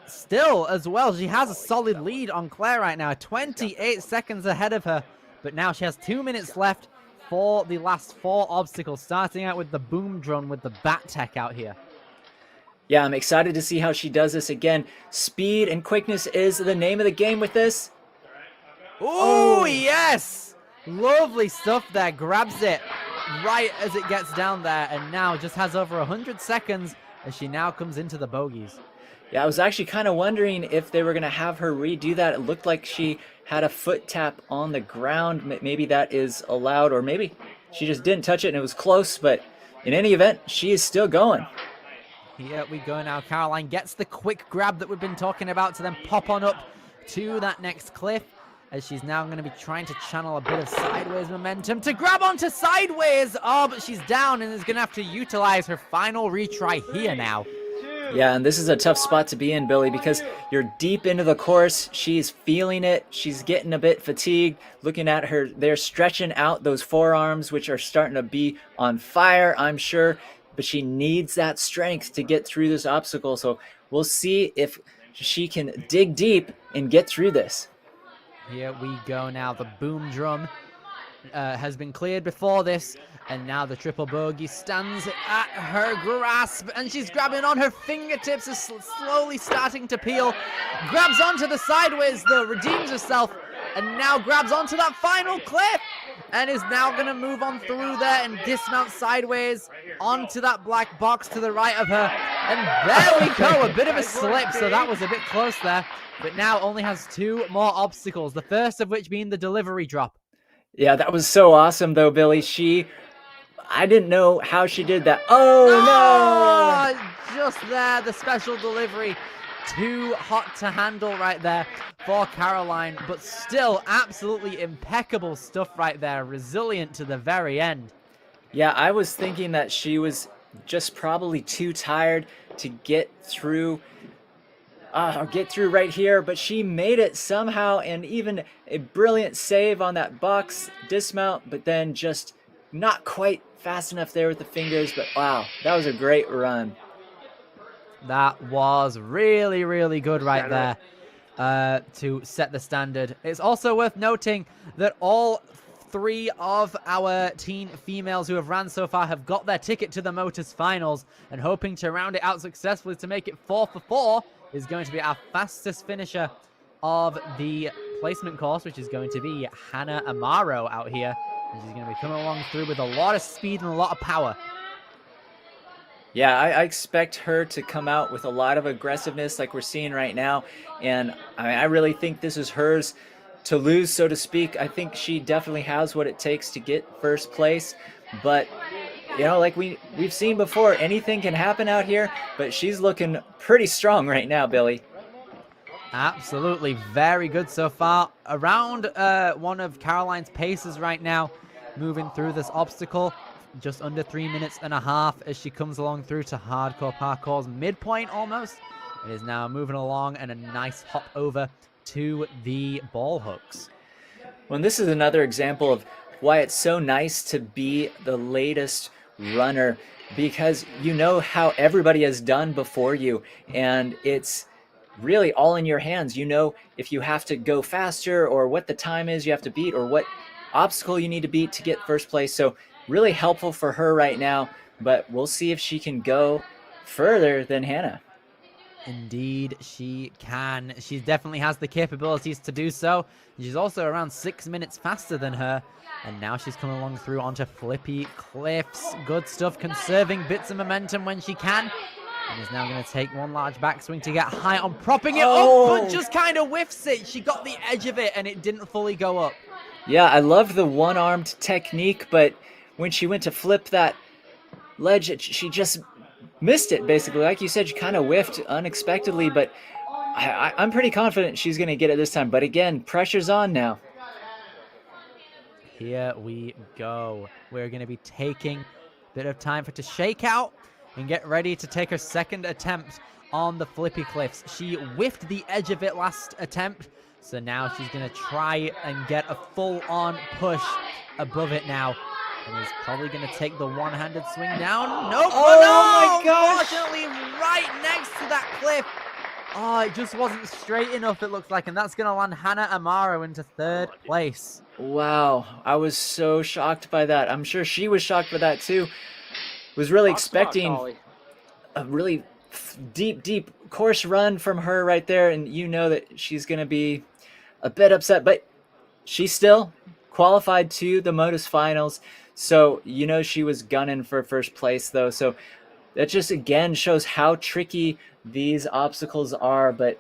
[SPEAKER 2] Still, as well, she has a solid lead on Claire right now. 28 seconds ahead of her. But now she has 2 minutes left for the last 4 obstacles, starting out with the boom drone with the bat tech out here.
[SPEAKER 1] Yeah, I'm excited to see how she does this again. Speed and quickness is the name of the game with this.
[SPEAKER 2] Oh, yes! Lovely stuff there. Grabs it right as it gets down there, and now just has over 100 seconds as she now comes into the bogeys.
[SPEAKER 1] Yeah, I was actually kind of wondering if they were going to have her redo that. It looked like she had a foot tap on the ground. Maybe that is allowed, or maybe she just didn't touch it and it was close. But in any event, she is still going.
[SPEAKER 2] Here we go now. Caroline gets the quick grab that we've been talking about to then pop on up to that next cliff, as she's now going to be trying to channel a bit of sideways momentum to grab onto sideways. Oh, but she's down and is going to have to utilize her final retry here now.
[SPEAKER 1] Yeah, and this is a tough spot to be in, Billy, because you're deep into the course. She's feeling it. She's getting a bit fatigued. Looking at her, they're stretching out those forearms, which are starting to be on fire, I'm sure. But she needs that strength to get through this obstacle. So we'll see if she can dig deep and get through this.
[SPEAKER 2] Here we go now. The boom drum has been cleared before this, and now the triple bogey stands at her grasp, and she's grabbing on her fingertips, is slowly starting to peel. Grabs onto the sideways though, redeems herself, and now grabs onto that final cliff, and is now going to move on through there and dismount sideways onto that black box to the right of her. And there we go, a bit of a slip, so that was a bit close there. But now only has 2 more obstacles, the first of which being the delivery drop.
[SPEAKER 1] Yeah, that was so awesome, though, Billy. I didn't know how she did that. Oh,
[SPEAKER 2] no! Just there, the special delivery. Too hot to handle right there for Caroline, but still absolutely impeccable stuff right there. Resilient to the very end.
[SPEAKER 1] Yeah, I was thinking that she was just probably too tired to get through right here, but she made it somehow, and even a brilliant save on that box dismount, but then just not quite fast enough there with the fingers. But wow, that was a great run.
[SPEAKER 2] That was really, really good right there to set the standard. It's also worth noting that all 3 of our teen females who have ran so far have got their ticket to the Motors Finals, and hoping to round it out successfully to make it 4 for 4 is going to be our fastest finisher of the placement course, which is going to be Hannah Amaro out here. And she's going to be coming along through with a lot of speed and a lot of power.
[SPEAKER 1] Yeah, I expect her to come out with a lot of aggressiveness like we're seeing right now. And I really think this is hers to lose, so to speak. I think she definitely has what it takes to get first place. But you know, like we've seen before, anything can happen out here, but she's looking pretty strong right now, Billy.
[SPEAKER 2] Absolutely, very good so far. Around one of Caroline's paces right now, moving through this obstacle. Just under 3 minutes and a half as she comes along through to hardcore parkour's midpoint almost. It is now moving along and a nice hop over to the ball hooks.
[SPEAKER 1] Well, this is another example of why it's so nice to be the latest runner, because you know how everybody has done before you, and it's really all in your hands. You know if you have to go faster or what the time is you have to beat or what obstacle you need to beat to get first place. So really helpful for her right now, but we'll see if she can go further than Hannah.
[SPEAKER 2] Indeed, she can. She definitely has the capabilities to do so. She's also around 6 minutes faster than her. And now she's coming along through onto flippy cliffs. Good stuff, conserving bits of momentum when she can. And is now going to take one large backswing to get high on propping it up, but just kind of whiffs it. She got the edge of it and it didn't fully go up.
[SPEAKER 1] Yeah, I love the one-armed technique, but when she went to flip that ledge, she just missed it, basically. Like you said, she kind of whiffed unexpectedly, but I'm pretty confident she's going to get it this time. But again, pressure's on now.
[SPEAKER 2] Here we go. We're going to be taking a bit of time for her to shake out and get ready to take her second attempt on the flippy cliffs. She whiffed the edge of it last attempt, so now she's going to try and get a full-on push above it now. And he's probably going to take the one-handed swing down. Nope.
[SPEAKER 1] Oh, my gosh.
[SPEAKER 2] Unfortunately, right next to that cliff. Oh, it just wasn't straight enough, it looks like. And that's going to land Hannah Amaro into third place.
[SPEAKER 1] Wow, I was so shocked by that. I'm sure she was shocked by that too. Was really expecting a really deep course run from her right there. And you know that she's going to be a bit upset. But she still qualified to the Modus Finals. So, you know, she was gunning for first place, though. So that just, again, shows how tricky these obstacles are. But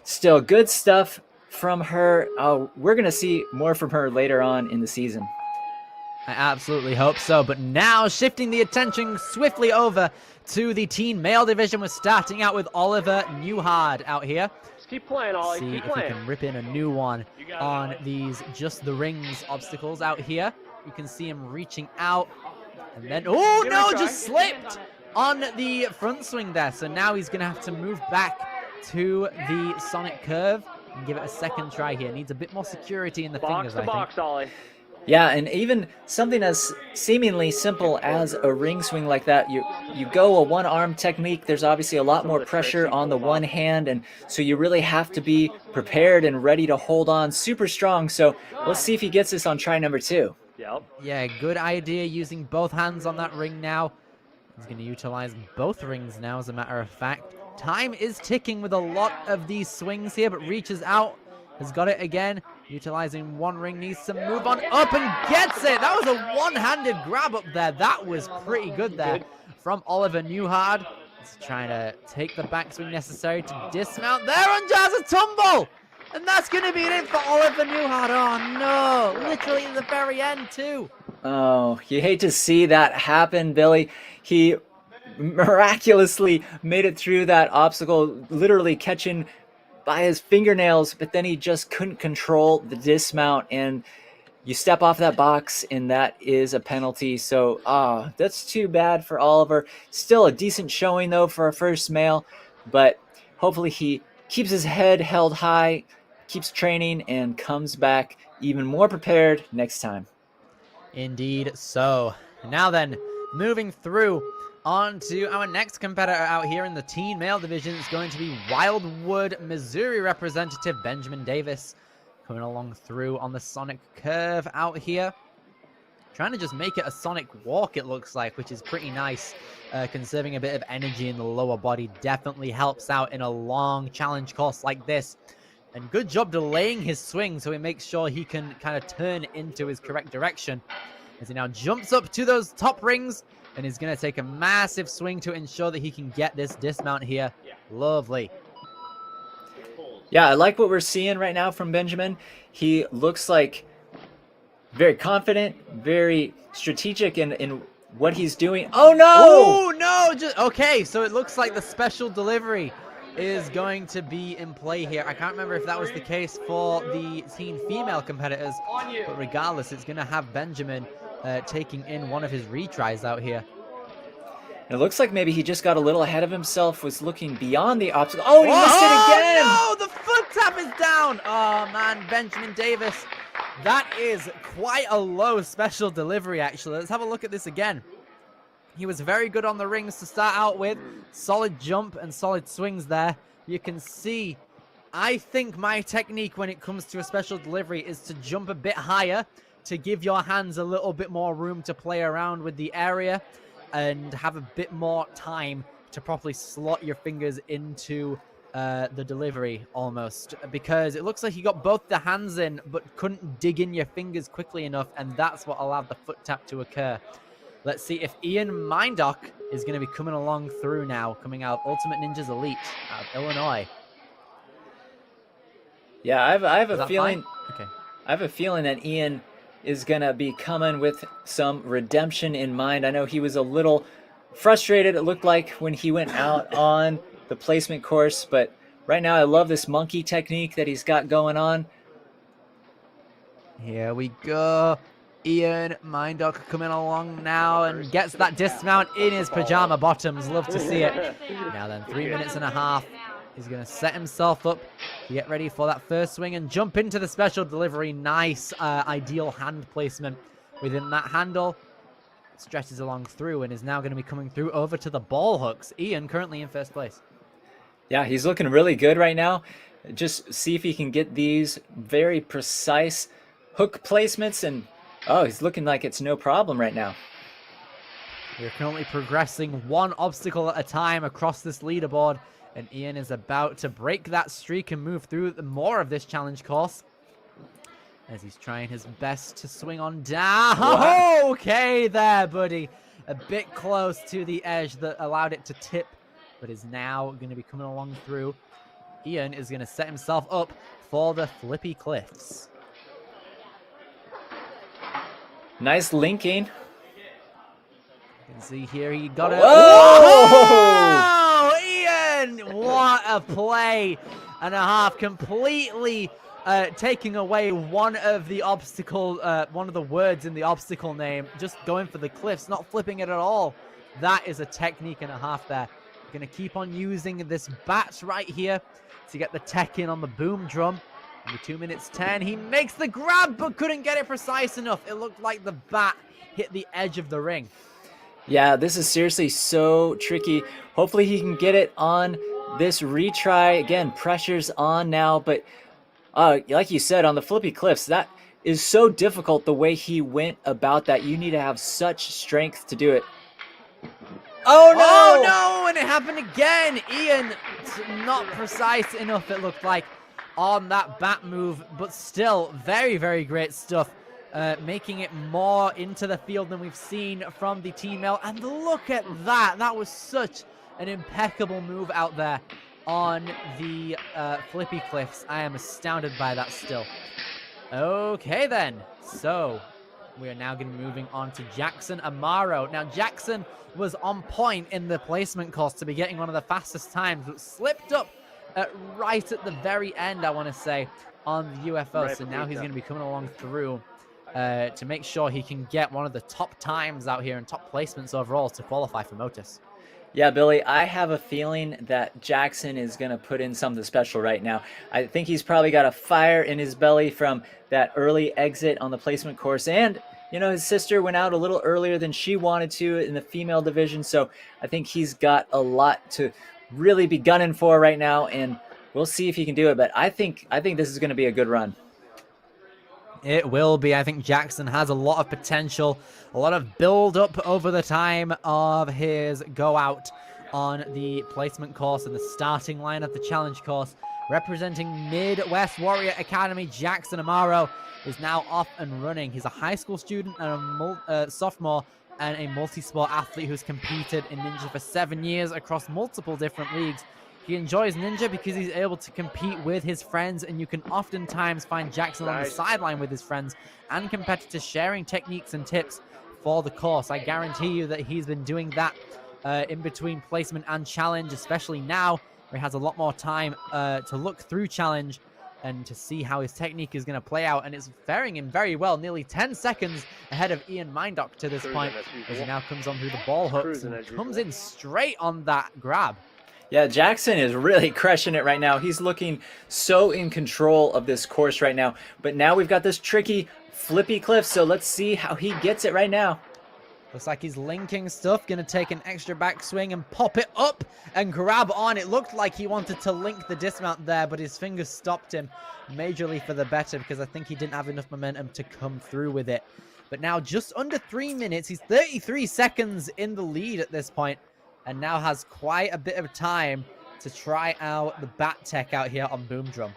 [SPEAKER 1] still, good stuff from her. We're going to see more from her later on in the season.
[SPEAKER 2] I absolutely hope so. But now, shifting the attention swiftly over to the teen male division, we're starting out with Oliver Newhard out here.
[SPEAKER 5] Just keep playing, Ollie.
[SPEAKER 2] See
[SPEAKER 5] Keep
[SPEAKER 2] if
[SPEAKER 5] playing.
[SPEAKER 2] we can rip in a new one on these Just the Rings obstacles out here. You can see him reaching out. And then, oh no, just slipped on the front swing there. So now he's going to have to move back to the Sonic Curve and give it a second try here. Needs a bit more security in the fingers, I think.
[SPEAKER 5] Box, Ollie.
[SPEAKER 1] Yeah, and even something as seemingly simple as a ring swing like that, you go a one-arm technique, there's obviously a lot more pressure on the one hand, and so you really have to be prepared and ready to hold on super strong. So let's see if he gets this on try number 2.
[SPEAKER 5] Yep.
[SPEAKER 2] Yeah, good idea using both hands on that ring now. He's going to utilize both rings now, as a matter of fact. Time is ticking with a lot of these swings here, but reaches out, has got it again. Utilizing one ring, needs to move on up and gets it. That was a one-handed grab up there. That was pretty good there from Oliver Newhard. He's trying to take the backswing necessary to dismount there and does a tumble. And that's going to be it for Oliver Newhard. Oh, no. Literally at the very end, too.
[SPEAKER 1] Oh, you hate to see that happen, Billy. He miraculously made it through that obstacle, literally catching by his fingernails, but then he just couldn't control the dismount, and you step off that box, and that is a penalty. So, that's too bad for Oliver. Still a decent showing, though, for a first male, but hopefully he keeps his head held high, keeps training, and comes back even more prepared next time.
[SPEAKER 2] Indeed so. Now then, moving through on to our next competitor out here in the teen male division. It's going to be Wildwood, Missouri representative Benjamin Davis, coming along through on the Sonic Curve out here. Trying to just make it a Sonic walk, it looks like, which is pretty nice. Conserving a bit of energy in the lower body definitely helps out in a long challenge course like this. And good job delaying his swing so he makes sure he can kind of turn into his correct direction. As he now jumps up to those top rings and is going to take a massive swing to ensure that he can get this dismount here. Lovely.
[SPEAKER 1] Yeah, I like what we're seeing right now from Benjamin. He looks like very confident, very strategic in what he's doing. Oh, no!
[SPEAKER 2] Oh, no! Just, okay, so it looks like the special delivery is going to be in play here. I can't remember if that was the case for the teen female competitors, but regardless, it's going to have Benjamin taking in one of his retries out here.
[SPEAKER 1] It looks like maybe he just got a little ahead of himself, was looking beyond the obstacle. Oh, he missed it again!
[SPEAKER 2] No, the foot tap is down! Oh, man, Benjamin Davis. That is quite a low special delivery, actually. Let's have a look at this again. He was very good on the rings to start out with. Solid jump and solid swings there. You can see, I think my technique when it comes to a special delivery is to jump a bit higher to give your hands a little bit more room to play around with the area and have a bit more time to properly slot your fingers into the delivery almost, because it looks like you got both the hands in but couldn't dig in your fingers quickly enough, and that's what allowed the foot tap to occur. Let's see if Ian Mindock is going to be coming along through now, coming out Ultimate Ninjas Elite out of Illinois.
[SPEAKER 1] Yeah, I have a feeling.
[SPEAKER 2] Fine? Okay.
[SPEAKER 1] I have a feeling that Ian is gonna be coming with some redemption in mind. I know he was a little frustrated, it looked like, when he went out on the placement course, but right now I love this monkey technique that he's got going on.
[SPEAKER 2] Here we go. Ian Mindock coming along now and gets that dismount in his pajama bottoms. Love to see it. Now then, 3 minutes and a half. He's going to set himself up to get ready for that first swing and jump into the special delivery. Nice, ideal hand placement within that handle. Stretches along through and is now going to be coming through over to the ball hooks. Ian currently in first place.
[SPEAKER 1] Yeah, he's looking really good right now. Just see if he can get these very precise hook placements, and oh, he's looking like it's no problem right now.
[SPEAKER 2] We're currently progressing one obstacle at a time across this leaderboard, and Ian is about to break that streak and move through more of this challenge course as he's trying his best to swing on down.
[SPEAKER 1] Wow.
[SPEAKER 2] Okay there, buddy. A bit close to the edge that allowed it to tip, but is now going to be coming along through. Ian is going to set himself up for the flippy cliffs.
[SPEAKER 1] Nice linking.
[SPEAKER 2] You can see here he got it.
[SPEAKER 1] Whoa!
[SPEAKER 2] Whoa! Ian! What a play and a half. Completely taking away one of the obstacle, one of the words in the obstacle name. Just going for the cliffs, not flipping it at all. That is a technique and a half there. Going to keep on using this bat right here to get the tech in on the boom drum. In 2 minutes 10, he makes the grab, but couldn't get it precise enough. It looked like the bat hit the edge of the ring.
[SPEAKER 1] Yeah, this is seriously so tricky. Hopefully he can get it on this retry. Again, pressure's on now, but like you said, on the flippy cliffs, that is so difficult the way he went about that. You need to have such strength to do it. Oh, no!
[SPEAKER 2] Oh, no! And it happened again. Ian, not precise enough, it looked like, on that bat move, but still very, very great stuff. Making it more into the field than we've seen from the team male. And look at that. That was such an impeccable move out there on the flippy cliffs. I am astounded by that still. Okay, then. So we are now going to be moving on to Jackson Amaro. Now, Jackson was on point in the placement course to be getting one of the fastest times, but slipped up right at the very end, I want to say, on the UFO. So now he's going to be coming along through to make sure he can get one of the top times out here and top placements overall to qualify for Motus.
[SPEAKER 1] Yeah, Billy, I have a feeling that Jackson is going to put in something special right now. I think he's probably got a fire in his belly from that early exit on the placement course. And, you know, his sister went out a little earlier than she wanted to in the female division. So I think he's got a lot to really be gunning for right now. And we'll see if he can do it. But I think this is going to be a good run.
[SPEAKER 2] It will be. I think Jackson has a lot of potential, a lot of build-up over the time of his go-out on the placement course and the starting line of the challenge course. Representing Midwest Warrior Academy, Jackson Amaro is now off and running. He's a high school student and a sophomore and a multi-sport athlete who's competed in Ninja for 7 years across multiple different leagues. He enjoys Ninja because he's able to compete with his friends, and you can oftentimes find Jackson on the sideline with his friends and competitors sharing techniques and tips for the course. I guarantee you that he's been doing that in between placement and challenge, especially now where he has a lot more time to look through challenge and to see how his technique is going to play out. And it's faring him very well, nearly 10 seconds ahead of Ian Mindock to this point, as he now comes on through the ball hooks and comes in straight on that grab.
[SPEAKER 1] Yeah, Jackson is really crushing it right now. He's looking so in control of this course right now. But now we've got this tricky flippy cliff, so let's see how he gets it right now.
[SPEAKER 2] Looks like he's linking stuff, going to take an extra backswing and pop it up and grab on. It looked like he wanted to link the dismount there, but his fingers stopped him majorly for the better because I think he didn't have enough momentum to come through with it. But now just under 3 minutes, he's 33 seconds in the lead at this point and now has quite a bit of time to try out the bat tech out here on Boom Drum.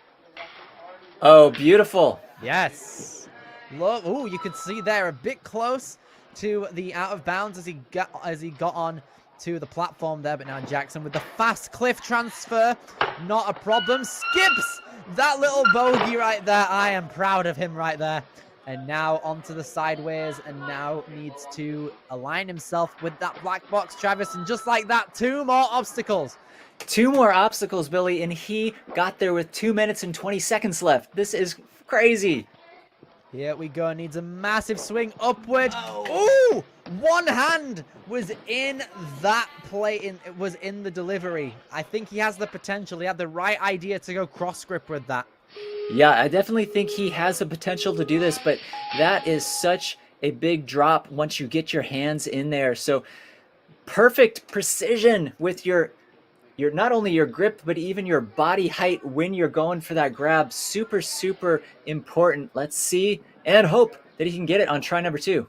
[SPEAKER 1] Oh, beautiful.
[SPEAKER 2] Yes. Look, oh, you can see there a bit close to the out of bounds as he got on to the platform there, but now Jackson with the fast cliff transfer, not a problem, skips that little bogey right there. I am proud of him right there. And now onto the sideways, and now needs to align himself with that black box, Travis, and just like that, 2 more obstacles.
[SPEAKER 1] 2 more obstacles, Billy, and he got there with 2 minutes and 20 seconds left. This is crazy.
[SPEAKER 2] Here we go. Needs a massive swing upward. Oh, one hand was in that play. It was in the delivery. I think he has the potential. He had the right idea to go cross grip with that.
[SPEAKER 1] Yeah, I definitely think he has the potential to do this, but that is such a big drop once you get your hands in there. So perfect precision with your not only your grip, but even your body height when you're going for that grab. Super, super important. Let's see and hope that he can get it on try number 2.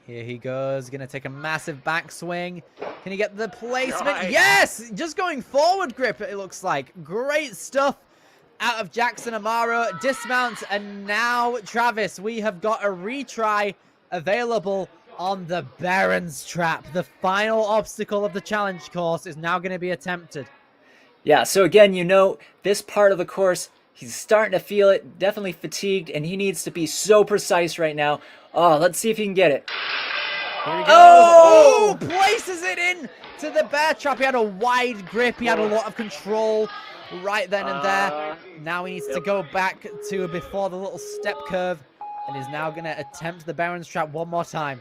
[SPEAKER 2] Here he goes. Going to take a massive backswing. Can he get the placement? Yes! Just going forward grip, it looks like. Great stuff out of Jackson Amaro. Dismounts, and now, Travis, we have got a retry available on the Baron's Trap. The final obstacle of the challenge course is now going to be attempted.
[SPEAKER 1] Yeah, so again, you know, this part of the course, he's starting to feel it, definitely fatigued, and he needs to be so precise right now. Oh, let's see if he can get it.
[SPEAKER 2] Here he goes. Oh! Places it in to the bear trap. He had a wide grip. He had a lot of control right then and there. Now he needs to go back to before the little step curve and is now going to attempt the Baron's Trap one more time.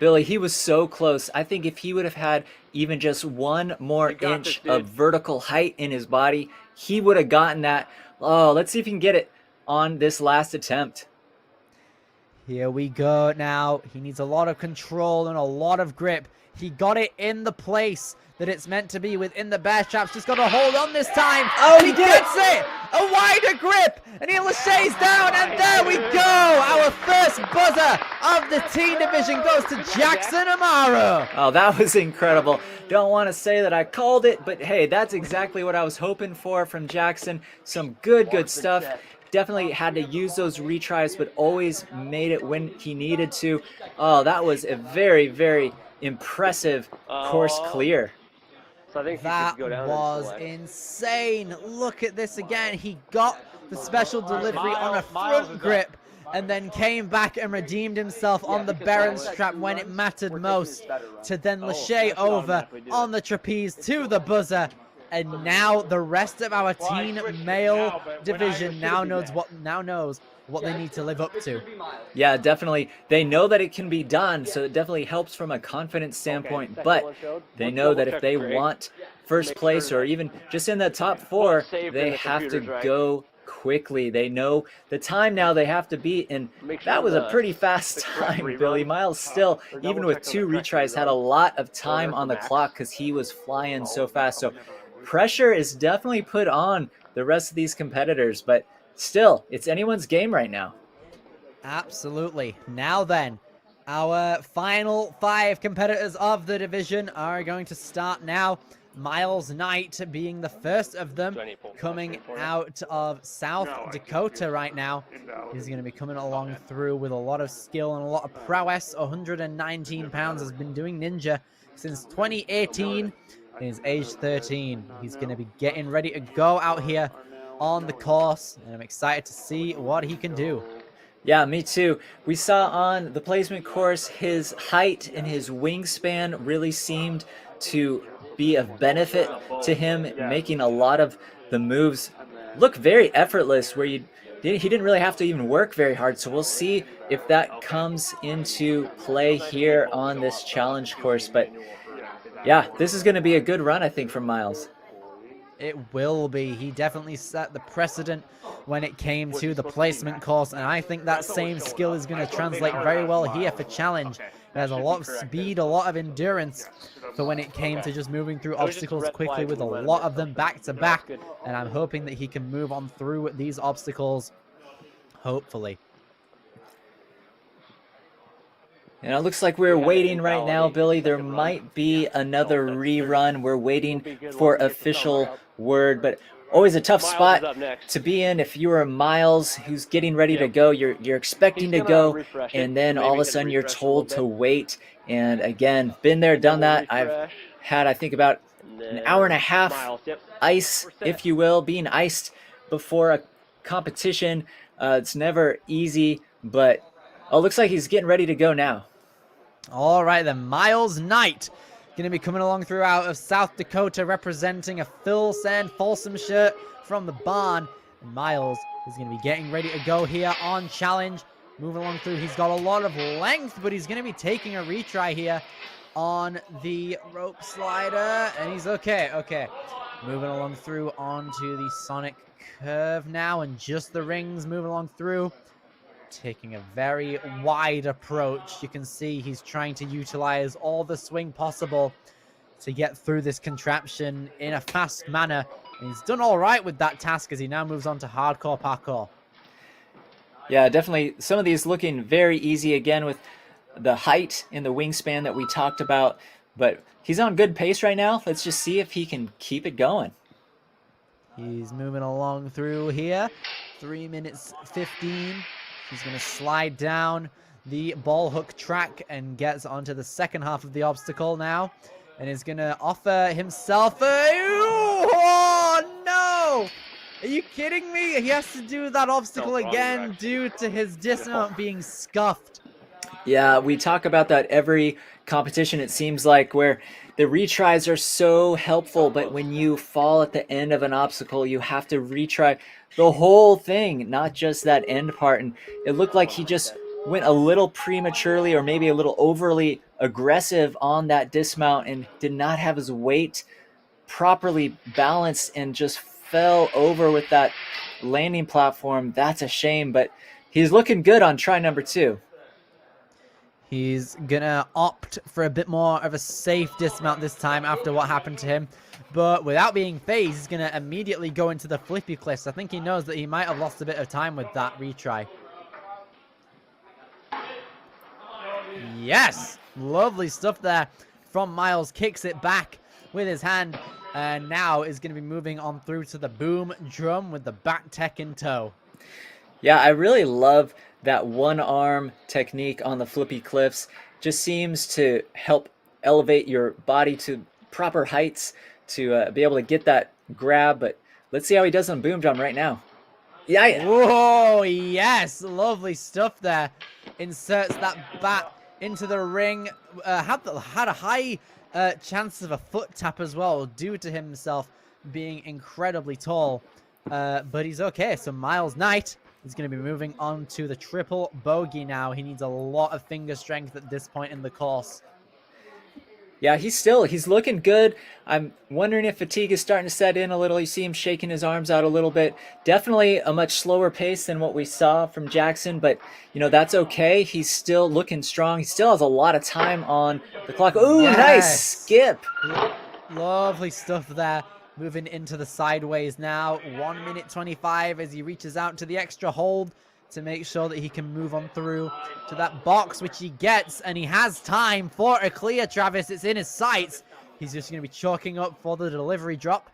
[SPEAKER 1] Billy, he was so close. I think if he would have had even just 1 more inch of vertical height in his body, he would have gotten that. Oh, let's see if he can get it on this last attempt.
[SPEAKER 2] Here we go now. He needs a lot of control and a lot of grip. He got it in the place that it's meant to be within the bear traps. Just got to hold on this time.
[SPEAKER 1] Oh,
[SPEAKER 2] he gets it! A wider grip! And he laches down, and there we go! Our first buzzer of the teen division goes to Jackson Amaro.
[SPEAKER 1] Oh, that was incredible. Don't want to say that I called it, but hey, that's exactly what I was hoping for from Jackson. Some good stuff. Definitely had to use those retries, but always made it when he needed to. Oh, that was a very impressive course clear.
[SPEAKER 3] So I think
[SPEAKER 2] that was insane. Look at this again. He got the special delivery on a front grip and then came back and redeemed himself on the Baron's Trap when it mattered most, to then lache over on the trapeze to the buzzer. And now the rest of our teen male division now knows what they need to live up to.
[SPEAKER 1] Yeah, definitely. They know that it can be done, so it definitely helps from a confidence standpoint. But they know that if they want first place or even just in the top 4, they have to go quickly. They know the time now they have to beat, and that was a pretty fast time, Billy. Miles still, even with 2 retries, had a lot of time on the clock because he was flying so fast. So pressure is definitely put on the rest of these competitors, but still, it's anyone's game right now.
[SPEAKER 2] Absolutely. Now then, our final 5 competitors of the division are going to start now. Miles Knight being the first of them, coming out of South Dakota right now. He's going to be coming along through with a lot of skill and a lot of prowess. 119 pounds, has been doing Ninja since 2018. He's age 13. He's going to be getting ready to go out here on the course, and I'm excited to see what he can do.
[SPEAKER 1] Yeah, me too. We saw on the placement course his height and his wingspan really seemed to be of benefit to him, making a lot of the moves look very effortless where he didn't really have to even work very hard. So we'll see if that comes into play here on this challenge course. But yeah, this is going to be a good run, I think, from Miles.
[SPEAKER 2] It will be. He definitely set the precedent when it came to the placement course, and I think that same skill is going to translate very well here for challenge. He has a lot of speed, a lot of endurance for when it came to just moving through obstacles quickly with a lot of them back to back, and I'm hoping that he can move on through these obstacles, hopefully.
[SPEAKER 1] And it looks like we're waiting right now, Billy. There might be another rerun. We're waiting for official word, but always a tough spot to be in if you are Miles who's getting ready to go. You're expecting to go, and then all of a sudden you're told to wait. And again, been there, done that. I've had, I think, about an hour and a half ice, if you will, being iced before a competition. It's never easy, but oh, looks like he's getting ready to go now.
[SPEAKER 2] All right, then. Miles Knight going to be coming along through out of South Dakota, representing a Phil Sand Folsom shirt from the barn. And Miles is going to be getting ready to go here on challenge. Moving along through. He's got a lot of length, but he's going to be taking a retry here on the rope slider. And he's okay. Okay. Moving along through onto the Sonic curve now. And just the rings moving along through. Taking a very wide approach. You can see he's trying to utilize all the swing possible to get through this contraption in a fast manner. And he's done all right with that task as he now moves on to hardcore parkour.
[SPEAKER 1] Yeah, definitely some of these looking very easy again with the height and the wingspan that we talked about. But he's on good pace right now. Let's just see if he can keep it going.
[SPEAKER 2] He's moving along through here. 3 minutes 15. He's going to slide down the ball hook track and gets onto the second half of the obstacle now. And is going to offer himself a... Oh, no! Are you kidding me? He has to do that obstacle again due to his dismount being scuffed.
[SPEAKER 1] Yeah, we talk about that every competition, it seems like, where the retries are so helpful, but when you fall at the end of an obstacle, you have to retry the whole thing, not just that end part. And it looked like he just went a little prematurely or maybe a little overly aggressive on that dismount and did not have his weight properly balanced and just fell over with that landing platform. That's a shame, but he's looking good on try number 2.
[SPEAKER 2] He's gonna opt for a bit more of a safe dismount this time after what happened to him. But without being phased, he's gonna immediately go into the flippy cliffs. I think he knows that he might have lost a bit of time with that retry. Yes! Lovely stuff there from Miles. Kicks it back with his hand. And now is going to be moving on through to the boom drum with the back tech in tow.
[SPEAKER 1] Yeah, I really love that one arm technique on the flippy cliffs. Just seems to help elevate your body to proper heights to be able to get that grab. But let's see how he does on boom drum right now. Yeah.
[SPEAKER 2] Whoa, yes. Lovely stuff there. Inserts that bat into the ring. Had a high chance of a foot tap as well due to himself being incredibly tall. But he's okay. So Miles Knight is going to be moving on to the triple bogey now. He needs a lot of finger strength at this point in the course.
[SPEAKER 1] Yeah, he's looking good. I'm wondering if fatigue is starting to set in a little. You see him shaking his arms out a little bit. Definitely a much slower pace than what we saw from Jackson, but you know, that's okay. He's still looking strong. He still has a lot of time on the clock. Ooh, yes. Nice skip.
[SPEAKER 2] Lovely stuff there. Moving into the sideways now. 1 minute 25 as he reaches out to the extra hold to make sure that he can move on through to that box, which he gets, and he has time for a clear, Travis. It's in his sights. He's just going to be chalking up for the delivery drop.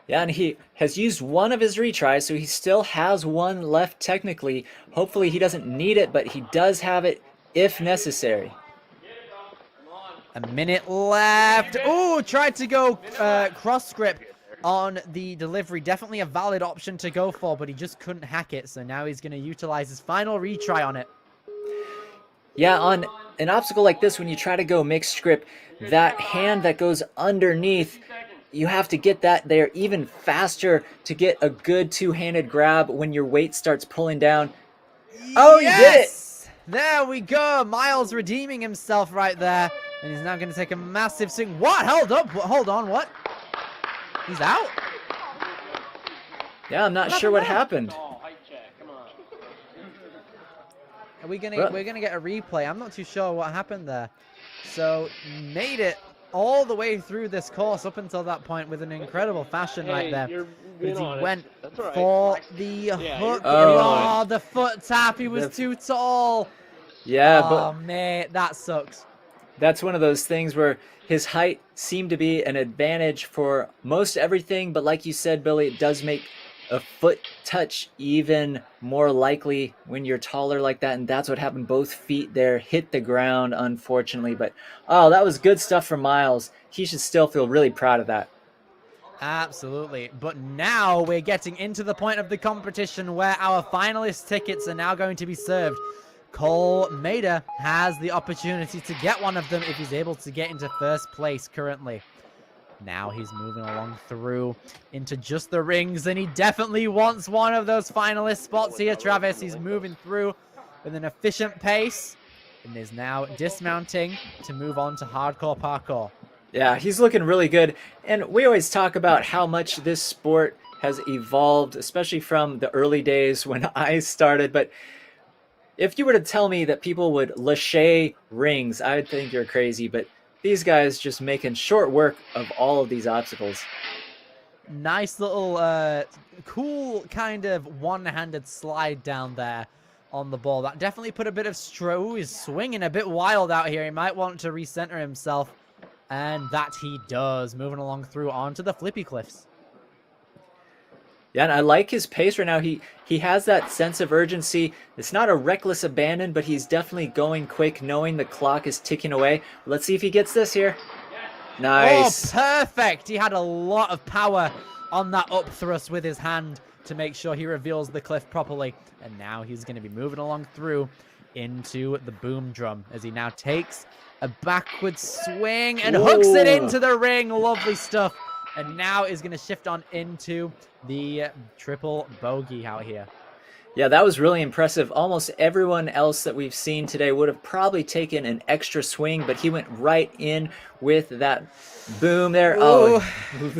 [SPEAKER 1] Yeah, and he has used one of his retries, so he still has one left technically. Hopefully he doesn't need it, but he does have it if necessary.
[SPEAKER 2] A minute left. Ooh, tried to go cross grip on the delivery. Definitely a valid option to go for, but he just couldn't hack it. So now he's going to utilize his final retry on it.
[SPEAKER 1] Yeah, on an obstacle like this, when you try to go mixed grip, that hand that goes underneath, you have to get that there even faster to get a good two-handed grab when your weight starts pulling down. Oh,
[SPEAKER 2] yes!
[SPEAKER 1] He did it!
[SPEAKER 2] There we go. Miles redeeming himself right there. And he's now going to take a massive swing. What? Hold up. Hold on. What? He's out?
[SPEAKER 1] Yeah, I'm not sure what happened.
[SPEAKER 2] We're gonna get a replay. I'm not too sure what happened there. So made it all the way through this course up until that point with an incredible fashion right there. As he went for the hook. Oh, the foot tap. He was too tall.
[SPEAKER 1] Yeah,
[SPEAKER 2] oh, man, that sucks.
[SPEAKER 1] That's one of those things where his height seemed to be an advantage for most everything, but like you said, Billy, it does make a foot touch even more likely when you're taller like that, and that's what happened. Both feet there hit the ground, unfortunately, but oh, that was good stuff from Miles. He should still feel really proud of that.
[SPEAKER 2] Absolutely. But now we're getting into the point of the competition where our finalist tickets are now going to be served. Cole Maida has the opportunity to get one of them if he's able to get into first place currently. Now he's moving along through into just the rings, and he definitely wants one of those finalist spots here, Travis. He's moving through with an efficient pace and is now dismounting to move on to hardcore parkour.
[SPEAKER 1] Yeah, he's looking really good. And we always talk about how much this sport has evolved, especially from the early days when I started. But if you were to tell me that people would lâcher rings, I would think you're crazy. But these guys just making short work of all of these obstacles.
[SPEAKER 2] Nice little, cool kind of one-handed slide down there on the ball. That definitely put a bit of Ooh, he's swinging a bit wild out here. He might want to recenter himself. And that he does, moving along through onto the flippy cliffs.
[SPEAKER 1] Yeah, and I like his pace right now. He has that sense of urgency. It's not a reckless abandon, but he's definitely going quick, knowing the clock is ticking away. Let's see if he gets this here. Nice.
[SPEAKER 2] Oh, perfect. He had a lot of power on that up thrust with his hand to make sure he reveals the cliff properly. And now he's going to be moving along through into the boom drum as he now takes a backward swing and hooks it into the ring. Lovely stuff. And now is going to shift on into the triple bogey out here.
[SPEAKER 1] Yeah, that was really impressive. Almost everyone else that we've seen today would have probably taken an extra swing, but he went right in with that boom there. Oh,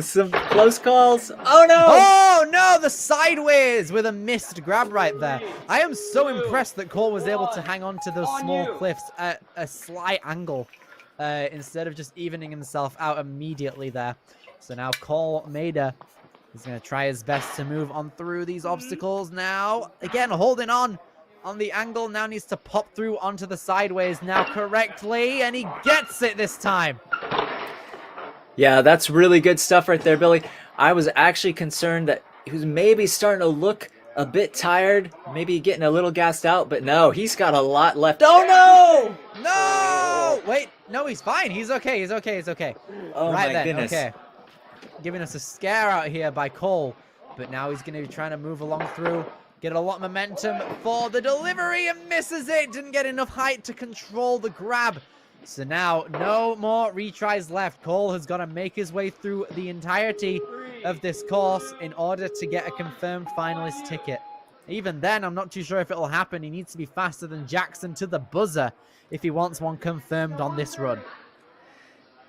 [SPEAKER 1] some close calls. Oh, no.
[SPEAKER 2] Oh, no, the sideways with a missed grab right there. I am so impressed that Cole was able to hang on to those small cliffs at a slight angle instead of just evening himself out immediately there. So now Cole Maida is going to try his best to move on through these obstacles now. Again, holding on the angle. Now needs to pop through onto the sideways now correctly. And he gets it this time.
[SPEAKER 1] Yeah, that's really good stuff right there, Billy. I was actually concerned that he was maybe starting to look a bit tired, maybe getting a little gassed out. But no, he's got a lot left. Oh, no!
[SPEAKER 2] No! Wait, no, he's fine. He's okay. He's okay. He's okay.
[SPEAKER 1] Oh,
[SPEAKER 2] right
[SPEAKER 1] my
[SPEAKER 2] then,
[SPEAKER 1] goodness.
[SPEAKER 2] Okay. Giving us a scare out here by Cole, but now he's going to be trying to move along through, get a lot of momentum for the delivery and misses it. Didn't get enough height to control the grab. So now no more retries left. Cole has got to make his way through the entirety of this course in order to get a confirmed finalist ticket. Even then, I'm not too sure if it'll happen. He needs to be faster than Jackson to the buzzer if he wants one confirmed on this run.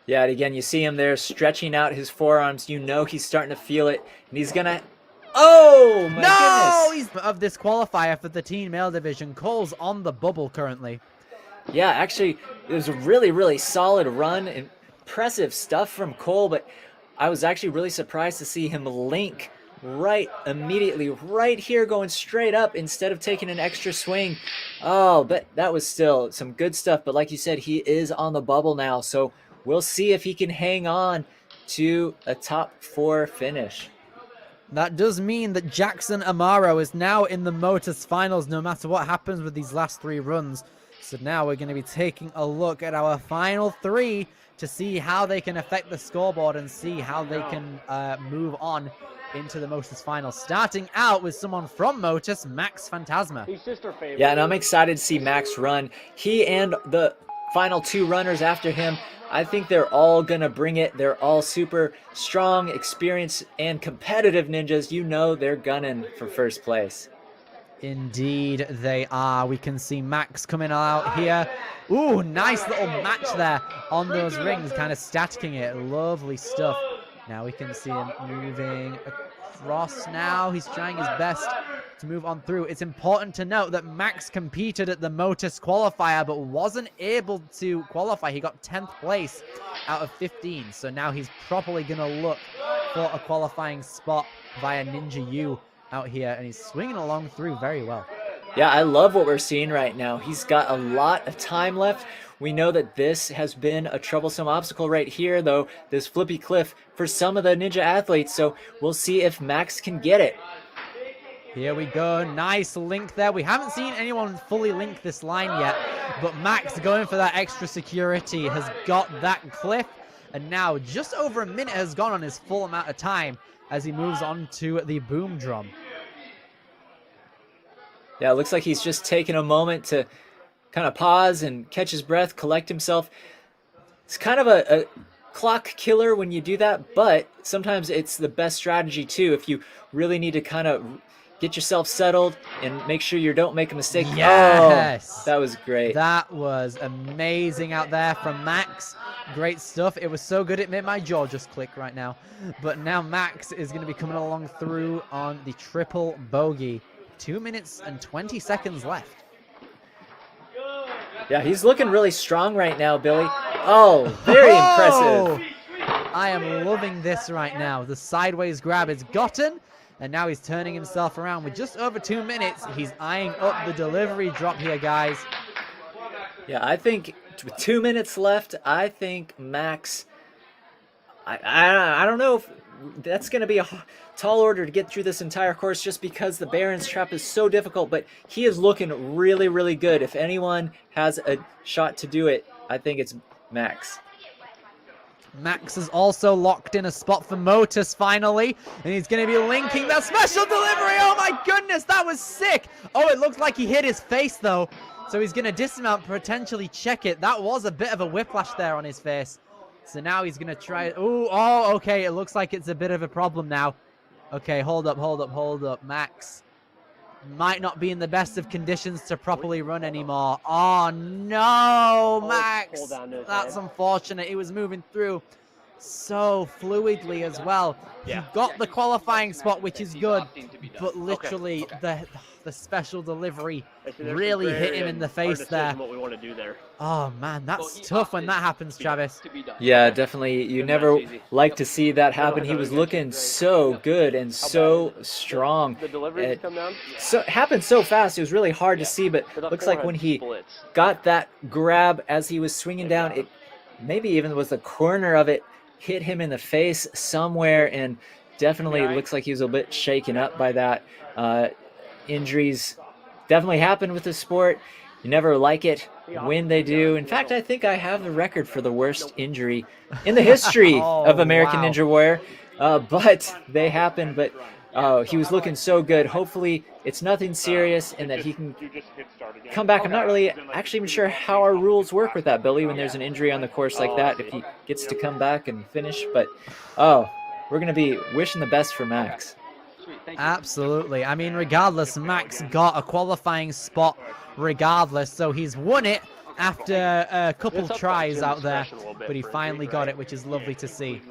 [SPEAKER 1] Yeah, and again, you see him there stretching out his forearms. You know he's starting to feel it, and he's going to... Oh, my goodness.
[SPEAKER 2] He's of this qualifier for the teen male division. Cole's on the bubble currently.
[SPEAKER 1] Yeah, actually, it was a really, really solid run. Impressive stuff from Cole, but I was actually really surprised to see him link right immediately, right here, going straight up instead of taking an extra swing. Oh, but that was still some good stuff. But like you said, he is on the bubble now, so we'll see if he can hang on to a top 4 finish.
[SPEAKER 2] That does mean that Jackson Amaro is now in the Motors finals no matter what happens with these last 3 runs. So now we're going to be taking a look at our final 3 to see how they can affect the scoreboard and see how they can move on into the Motus final. Starting out with someone from Motus, Max Phantasma.
[SPEAKER 6] He's just our favorite.
[SPEAKER 1] Yeah, and I'm excited to see Max run. He and the final 2 runners after him, I think they're all going to bring it. They're all super strong, experienced, and competitive ninjas. You know they're gunning for first place.
[SPEAKER 2] Indeed, they are. We can see Max coming out here. Ooh, nice little match there on those rings, kind of staticking it. Lovely stuff. Now we can see him moving across now. He's trying his best to move on through. It's important to note that Max competed at the Motus qualifier, but wasn't able to qualify. He got 10th place out of 15. So now he's properly going to look for a qualifying spot via Ninja U out here, and he's swinging along through very well.
[SPEAKER 1] Yeah, I love what we're seeing right now. He's got a lot of time left. We know that this has been a troublesome obstacle right here, though, this flippy cliff for some of the ninja athletes. So we'll see if Max can get it.
[SPEAKER 2] Here we go. Nice link there. We haven't seen anyone fully link this line yet, but Max going for that extra security has got that cliff, and now just over a minute has gone on his full amount of time as he moves on to the boom drum.
[SPEAKER 1] Yeah, it looks like he's just taking a moment to kind of pause and catch his breath, collect himself. It's kind of a clock killer when you do that, but sometimes it's the best strategy too if you really need to kind of get yourself settled and make sure you don't make a mistake.
[SPEAKER 2] Yes!
[SPEAKER 1] Oh, that was great.
[SPEAKER 2] That was amazing out there from Max. Great stuff. It was so good it made my jaw just click right now. But now Max is going to be coming along through on the triple bogey. 2 minutes and 20 seconds left.
[SPEAKER 1] Yeah, he's looking really strong right now, Billy. Oh, very impressive.
[SPEAKER 2] I am loving this right now. The sideways grab is gotten, and now he's turning himself around with just over 2 minutes. He's eyeing up the delivery drop here, guys.
[SPEAKER 1] Yeah, I think with 2 minutes left, I think Max, I don't know if that's going to be a tall order to get through this entire course just because the Baron's Trap is so difficult, but he is looking really, really good. If anyone has a shot to do it, I think it's Max.
[SPEAKER 2] Max has also locked in a spot for Motus finally, and he's going to be linking that special delivery. Oh my goodness, that was sick. Oh, it looks like he hit his face though, so he's going to dismount, potentially check it. That was a bit of a whiplash there on his face. So now he's going to try. Oh, okay. It looks like it's a bit of a problem now. Okay, hold up. Max might not be in the best of conditions to properly run anymore. Oh, no, Max. That's unfortunate. He was moving through so fluidly as well. He got the qualifying spot, which is good, but literally the special delivery really hit him in the face there.
[SPEAKER 6] What we want to do there.
[SPEAKER 2] Oh man, that's tough when that happens, Travis.
[SPEAKER 1] Yeah, definitely. You never like to see that happen. He was looking so good and so strong.
[SPEAKER 6] The deliveries come down?
[SPEAKER 1] So it happened so fast. It was really hard to see, but looks like when he got that grab as he was swinging down, it maybe even was the corner of it hit him in the face somewhere, and definitely looks like he was a bit shaken up by that. Injuries definitely happen with the sport. You never like it when they do. In fact, I think I have the record for the worst injury in the history of American Ninja Warrior. But they happen. But he was looking so good. Hopefully it's nothing serious and that he can come back. I'm not really actually even sure how our rules work with that, Billy, when there's an injury on the course like that, if he gets to come back and finish. But, we're going to be wishing the best for Max.
[SPEAKER 2] Absolutely. I mean, regardless, Max got a qualifying spot regardless, so he's won it after a couple tries out there, but he finally got it, which is lovely to see.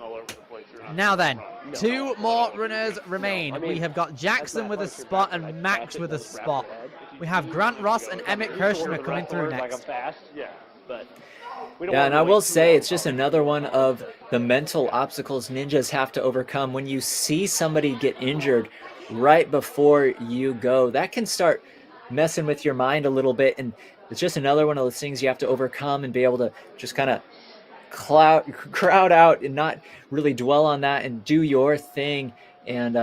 [SPEAKER 2] Now then, 2 more runners remain. We have got Jackson with a spot and Max with a spot. We have Grant Ross and Emmett Kirshner coming through next.
[SPEAKER 1] Yeah, and I will say it's just another one of the mental obstacles ninjas have to overcome. When you see somebody get injured right before you go, that can start messing with your mind a little bit, and it's just another one of those things you have to overcome and be able to just kind of crowd out and not really dwell on that and do your thing. And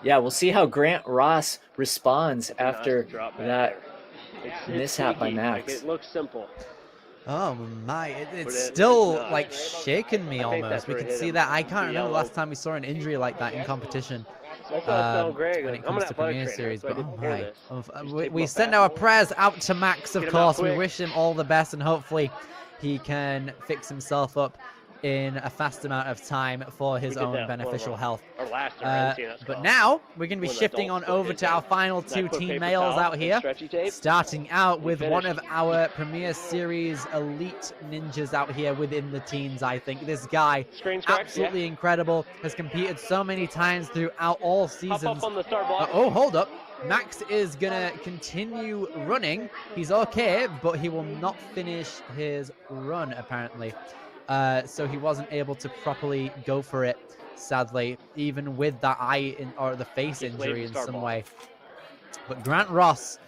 [SPEAKER 1] yeah, we'll see how Grant Ross responds after that mishap by
[SPEAKER 6] tweaky. Like,
[SPEAKER 1] Max.
[SPEAKER 6] it looks simple.
[SPEAKER 2] Oh my, it's
[SPEAKER 6] But
[SPEAKER 2] still
[SPEAKER 6] it's not.
[SPEAKER 2] like shaking me
[SPEAKER 6] I think
[SPEAKER 2] almost.
[SPEAKER 6] that's
[SPEAKER 2] We
[SPEAKER 6] where
[SPEAKER 2] can
[SPEAKER 6] it hit
[SPEAKER 2] see
[SPEAKER 6] him.
[SPEAKER 2] that. I can't
[SPEAKER 6] The
[SPEAKER 2] remember the
[SPEAKER 6] yellow.
[SPEAKER 2] last time we saw an injury like that in competition.
[SPEAKER 6] That's why it felt great.
[SPEAKER 2] When it
[SPEAKER 6] I'm
[SPEAKER 2] comes
[SPEAKER 6] an
[SPEAKER 2] to
[SPEAKER 6] athletic
[SPEAKER 2] Premier
[SPEAKER 6] trainer,
[SPEAKER 2] Series,
[SPEAKER 6] so I
[SPEAKER 2] but
[SPEAKER 6] did
[SPEAKER 2] oh
[SPEAKER 6] hear
[SPEAKER 2] my.
[SPEAKER 6] this. Just
[SPEAKER 2] We,
[SPEAKER 6] take
[SPEAKER 2] we
[SPEAKER 6] him
[SPEAKER 2] send
[SPEAKER 6] up
[SPEAKER 2] our
[SPEAKER 6] fast.
[SPEAKER 2] prayers out to Max, of
[SPEAKER 6] Get him out
[SPEAKER 2] course. We
[SPEAKER 6] quick.
[SPEAKER 2] wish him all the best, and hopefully he can fix himself up in a fast amount of time for his
[SPEAKER 6] We did
[SPEAKER 2] own
[SPEAKER 6] that
[SPEAKER 2] beneficial
[SPEAKER 6] one of
[SPEAKER 2] health.
[SPEAKER 6] our last or NCNS
[SPEAKER 2] But
[SPEAKER 6] call.
[SPEAKER 2] now we're going to be
[SPEAKER 6] When the
[SPEAKER 2] shifting on
[SPEAKER 6] adults put
[SPEAKER 2] over
[SPEAKER 6] his
[SPEAKER 2] to our
[SPEAKER 6] in.
[SPEAKER 2] final
[SPEAKER 6] That
[SPEAKER 2] two
[SPEAKER 6] put
[SPEAKER 2] team
[SPEAKER 6] paper
[SPEAKER 2] males
[SPEAKER 6] towel
[SPEAKER 2] out
[SPEAKER 6] and
[SPEAKER 2] here.
[SPEAKER 6] stretchy tape.
[SPEAKER 2] Starting out
[SPEAKER 6] We
[SPEAKER 2] with one of
[SPEAKER 6] finished.
[SPEAKER 2] our Premier Series elite ninjas out here within the teens, I think. This guy,
[SPEAKER 6] Screen tracks,
[SPEAKER 2] absolutely incredible, has competed so many times throughout all
[SPEAKER 6] Hop
[SPEAKER 2] seasons.
[SPEAKER 6] up on the start block.
[SPEAKER 2] Oh, hold up. Max is going to continue running. He's okay, but he will not finish his run, apparently. So he wasn't able to properly go for it, sadly, even with that or the face
[SPEAKER 6] He's
[SPEAKER 2] injury
[SPEAKER 6] waving
[SPEAKER 2] in
[SPEAKER 6] start
[SPEAKER 2] some
[SPEAKER 6] ball.
[SPEAKER 2] way. But Grant Ross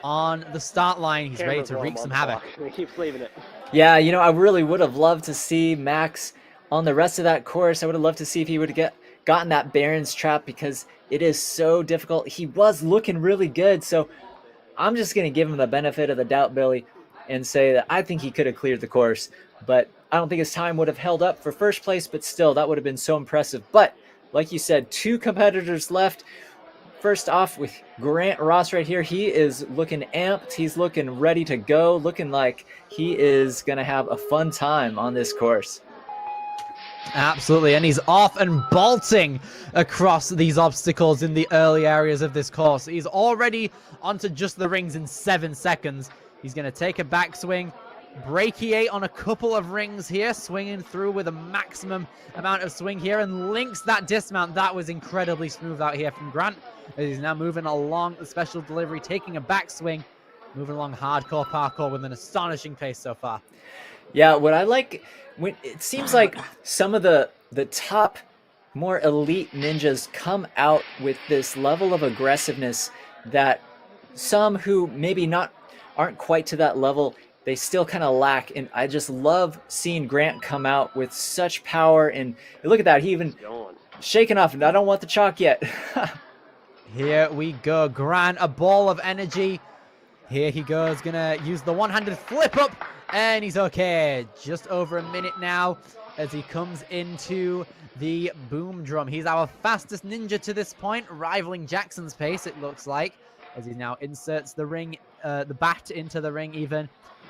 [SPEAKER 2] on the start line. He's ready
[SPEAKER 6] Camera's
[SPEAKER 2] to
[SPEAKER 6] while
[SPEAKER 2] wreak
[SPEAKER 6] I'm on
[SPEAKER 2] some
[SPEAKER 6] the
[SPEAKER 2] havoc.
[SPEAKER 6] clock. He keeps leaving it.
[SPEAKER 1] Yeah, I really would have loved to see Max on the rest of that course. I would have loved to see if he would have gotten that Baron's trap, because it is so difficult. He was looking really good, so I'm just going to give him the benefit of the doubt, Billy, and say that I think he could have cleared the course, but I don't think his time would have held up for first place, but still, that would have been so impressive. But like you said, 2 competitors left. First off, with Grant Ross right here, he is looking amped. He's looking ready to go, looking like he is going to have a fun time on this course.
[SPEAKER 2] Absolutely, and he's off and bolting across these obstacles in the early areas of this course. He's already onto just the rings in 7 seconds. He's going to take a backswing, brachiate on a couple of rings here, swinging through with a maximum amount of swing here, and links that dismount. That was incredibly smooth out here from Grant. He's now moving along the special delivery, taking a backswing, moving along hardcore parkour with an astonishing pace so far.
[SPEAKER 1] Yeah, what I like, it seems like some of the top, more elite ninjas come out with this level of aggressiveness that some who maybe aren't quite to that level, they still kind of lack. And I just love seeing Grant come out with such power. And look at that, he even shaking off. I don't want the chalk yet.
[SPEAKER 2] Here we go, Grant, a ball of energy. Here he goes, gonna use the one-handed flip up, and he's okay. Just over a minute now as he comes into the boom drum. He's our fastest ninja to this point, rivaling Jackson's pace, it looks like, as he now inserts the ring, the bat into the ring even,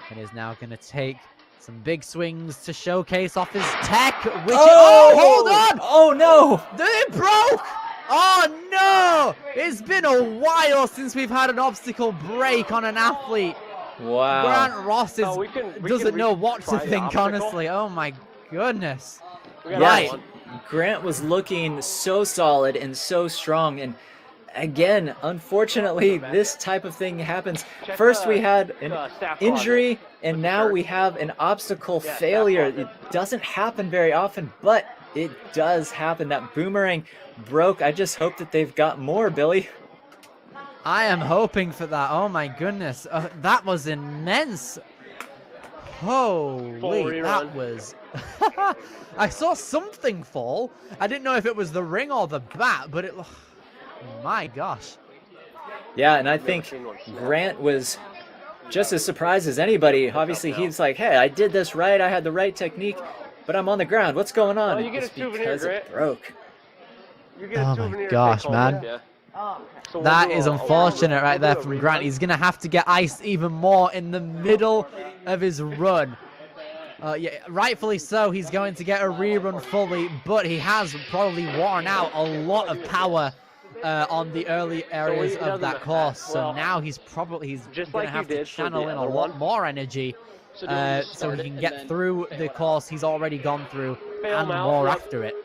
[SPEAKER 2] and is now gonna take some big swings to showcase off his tech, which hold on!
[SPEAKER 1] Oh no!
[SPEAKER 2] It broke! Oh no! It's been a while since we've had an obstacle break on an athlete.
[SPEAKER 1] Wow.
[SPEAKER 2] Grant Ross doesn't know what to
[SPEAKER 6] try the
[SPEAKER 2] think,
[SPEAKER 6] obstacle.
[SPEAKER 2] honestly. Oh my goodness.
[SPEAKER 6] We got
[SPEAKER 1] Yeah,
[SPEAKER 6] one.
[SPEAKER 1] Grant was looking so solid and so strong, and again, unfortunately, this type of thing happens. First we had an
[SPEAKER 6] staff
[SPEAKER 1] injury,
[SPEAKER 6] closet
[SPEAKER 1] and
[SPEAKER 6] with the
[SPEAKER 1] now
[SPEAKER 6] shirt.
[SPEAKER 1] we have an obstacle
[SPEAKER 6] Yeah, staff
[SPEAKER 1] failure.
[SPEAKER 6] closet.
[SPEAKER 1] It doesn't happen very often, but it does happen. That boomerang broke. I just hope that they've got more, Billy.
[SPEAKER 2] I am hoping for that. Oh my goodness. That was immense. Holy,
[SPEAKER 6] rerun.
[SPEAKER 2] that was... I saw something fall. I didn't know if it was the ring or the bat, but it... My gosh.
[SPEAKER 1] Yeah, and I think
[SPEAKER 6] seen one snap.
[SPEAKER 1] Grant was just as surprised as anybody. Obviously, he's like, hey, I did this right. I had the right technique, but I'm on the ground. What's going on?
[SPEAKER 6] Oh, you get
[SPEAKER 1] It's
[SPEAKER 6] a souvenir,
[SPEAKER 1] because it
[SPEAKER 6] Grant.
[SPEAKER 1] broke.
[SPEAKER 6] You get a
[SPEAKER 2] Oh my
[SPEAKER 6] souvenir to
[SPEAKER 2] gosh,
[SPEAKER 6] take home
[SPEAKER 2] man.
[SPEAKER 6] with ya. So we'll
[SPEAKER 2] That
[SPEAKER 6] do
[SPEAKER 2] is
[SPEAKER 6] a
[SPEAKER 2] unfortunate right there
[SPEAKER 6] we'll do
[SPEAKER 2] from
[SPEAKER 6] a
[SPEAKER 2] Grant.
[SPEAKER 6] rerun.
[SPEAKER 2] He's going to have to get iced even more in the middle of his run. Yeah, rightfully so, he's going to get a rerun fully, but he has probably worn out a lot of power on the early areas
[SPEAKER 6] it
[SPEAKER 2] of
[SPEAKER 6] doesn't
[SPEAKER 2] that course. So
[SPEAKER 6] well,
[SPEAKER 2] now he's going
[SPEAKER 6] just
[SPEAKER 2] to
[SPEAKER 6] like you
[SPEAKER 2] have to
[SPEAKER 6] did for
[SPEAKER 2] channel
[SPEAKER 6] the
[SPEAKER 2] in a
[SPEAKER 6] other
[SPEAKER 2] lot
[SPEAKER 6] one.
[SPEAKER 2] more energy
[SPEAKER 5] So do you want to
[SPEAKER 2] so
[SPEAKER 5] start
[SPEAKER 2] he
[SPEAKER 5] it
[SPEAKER 2] can
[SPEAKER 5] and
[SPEAKER 2] get
[SPEAKER 5] then
[SPEAKER 2] through
[SPEAKER 5] fail
[SPEAKER 2] the
[SPEAKER 5] out?
[SPEAKER 2] course he's already gone through
[SPEAKER 6] Fail
[SPEAKER 2] and
[SPEAKER 6] him out,
[SPEAKER 2] more
[SPEAKER 6] yep.
[SPEAKER 2] after it.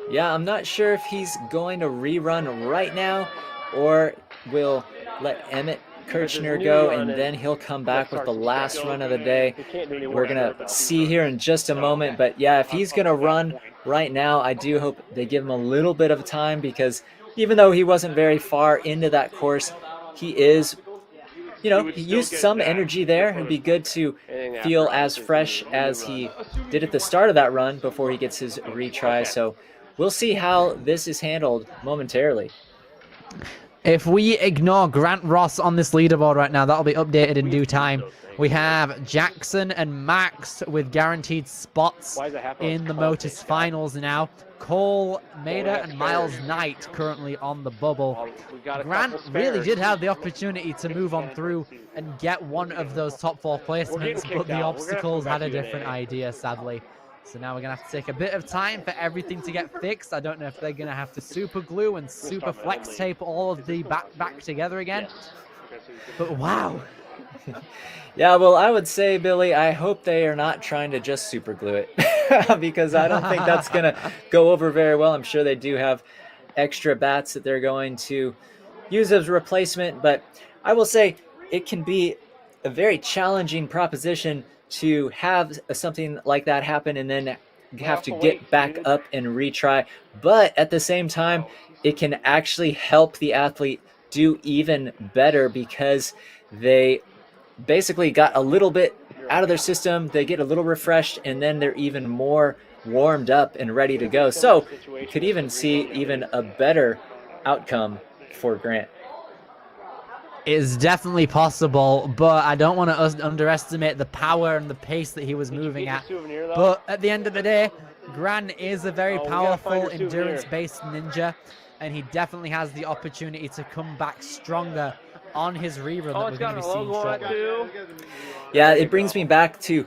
[SPEAKER 1] Yeah, I'm not sure if he's going to rerun right now or will let Emmett Kirchner
[SPEAKER 6] new
[SPEAKER 1] go,
[SPEAKER 6] run
[SPEAKER 1] and
[SPEAKER 6] and
[SPEAKER 1] then he'll come back with the
[SPEAKER 6] starts to
[SPEAKER 1] last
[SPEAKER 6] go.
[SPEAKER 1] run of the day.
[SPEAKER 6] He can't do any
[SPEAKER 1] We're
[SPEAKER 6] work
[SPEAKER 1] going
[SPEAKER 6] without
[SPEAKER 1] to see here in just a moment. But yeah, if he's going to run right now, I do hope they give him a little bit of time, because even though he wasn't very far into that course, he is, he used some energy there. It'd be good to feel as fresh as he did at the start of that run before he gets his retry. So we'll see how this is handled momentarily.
[SPEAKER 2] If we ignore Grant Ross on this leaderboard right now, that'll be updated in due time. We have Jackson and Max with guaranteed spots
[SPEAKER 6] Why does it happen on
[SPEAKER 2] in the
[SPEAKER 6] content,
[SPEAKER 2] Motus
[SPEAKER 6] Scott?
[SPEAKER 2] finals now. Cole, Maida,
[SPEAKER 6] have
[SPEAKER 2] and Miles
[SPEAKER 6] spares.
[SPEAKER 2] Knight currently on the bubble.
[SPEAKER 6] Well, we got a
[SPEAKER 2] Grant
[SPEAKER 6] couple
[SPEAKER 2] really
[SPEAKER 6] spares.
[SPEAKER 2] did have the opportunity to move on through and get one of those top 4 placements,
[SPEAKER 6] kicked
[SPEAKER 2] but the
[SPEAKER 6] out. We're gonna have to
[SPEAKER 2] obstacles
[SPEAKER 6] go back
[SPEAKER 2] had a
[SPEAKER 6] to
[SPEAKER 2] different
[SPEAKER 6] UNA.
[SPEAKER 2] idea, sadly. So now we're going to have to take a bit of time for everything to get fixed. I don't know if they're going to have to super glue and super flex tape all of the back together again. But wow.
[SPEAKER 1] Yeah, well, I would say, Billy, I hope they are not trying to just super glue it because I don't think that's going to go over very well. I'm sure they do have extra bats that they're going to use as replacement, but I will say it can be a very challenging proposition to have something like that happen and then have to get back up and retry. But at the same time, it can actually help the athlete do even better because they basically got a little bit out of their system, they get a little refreshed, and then they're even more warmed up and ready to go. So you could even see even a better outcome for Grant.
[SPEAKER 2] Is definitely possible, but I don't want to underestimate the power and the pace that he was moving at. But at the end of the day, Grant is a very powerful, endurance-based ninja, and he definitely has the opportunity to come back stronger on his rerun that we're going to be seeing shortly.
[SPEAKER 1] Yeah, it brings me back to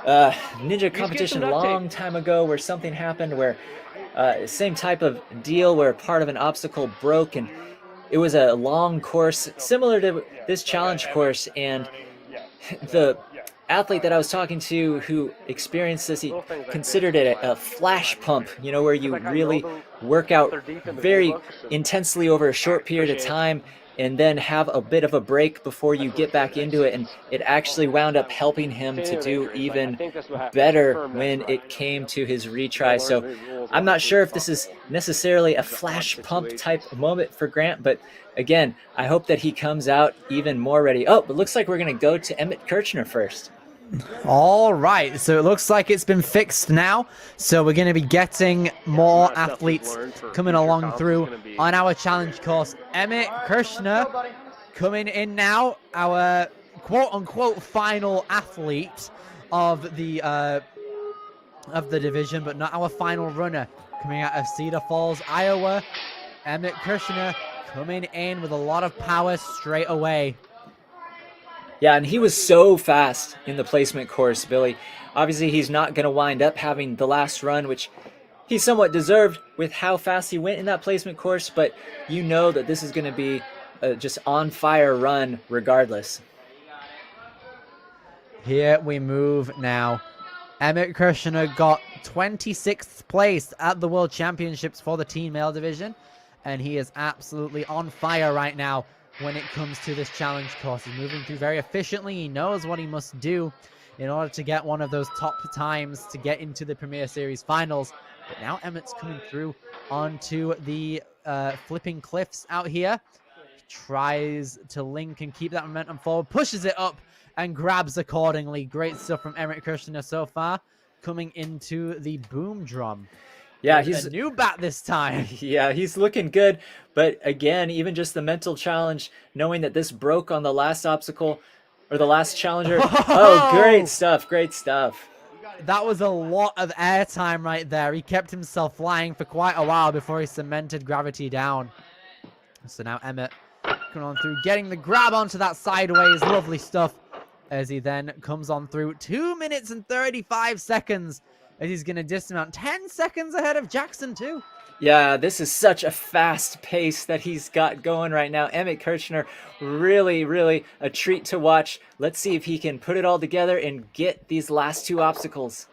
[SPEAKER 1] ninja competition a long time ago where something happened where same type of deal where part of an obstacle broke, and it was a long course similar to this challenge course, and the athlete that I was talking to who experienced this, he considered it a flash pump, you know, where you really work out very intensely over a short period of time and then have a bit of a break before you get back into it, and it actually wound up helping him to do even better when it came to his retry. So I'm not sure if this is necessarily a flash pump type moment for Grant, but again, I hope that he comes out even more ready. Oh, but looks like we're going to go to Emmett Kirchner first.
[SPEAKER 2] All right, so it looks like it's been fixed now. So we're going to be getting more athletes coming along through on our challenge course. Emmett Kirchner coming in now, our quote-unquote final athlete of the division, but not our final runner. Coming out of Cedar Falls, Iowa, Emmett Kirchner coming in with a lot of power straight away.
[SPEAKER 1] Yeah, and he was so fast in the placement course, Billy. Obviously, he's not going to wind up having the last run, which he somewhat deserved with how fast he went in that placement course, but you know that this is going to be a just on-fire run regardless.
[SPEAKER 2] Here we move now. Emmett Kirchner got 26th place at the World Championships for the Teen Male Division, and he is absolutely on fire right now when it comes to this challenge course. He's moving through very efficiently. He knows what he must do in order to get one of those top times to get into the Premier Series finals. But now Emmett's coming through onto the flipping cliffs out here. He tries to link and keep that momentum forward, pushes it up and grabs accordingly. Great stuff from Emmett Kirchner so far. Coming into the boom drum.
[SPEAKER 1] Yeah, he's
[SPEAKER 2] a new bat this time.
[SPEAKER 1] Yeah, he's looking good. But again, even just the mental challenge, knowing that this broke on the last obstacle or the last challenger. Oh, great stuff. Great stuff.
[SPEAKER 2] That was a lot of airtime right there. He kept himself flying for quite a while before he cemented gravity down. So now Emmett coming on through, getting the grab onto that sideways. Lovely stuff. As he then comes on through 2 minutes and 35 seconds. As he's going to dismount 10 seconds ahead of Jackson too.
[SPEAKER 1] Yeah, this is such a fast pace that he's got going right now. Emmett Kirchner, really, really a treat to watch. Let's see if he can put it all together and get these last two obstacles.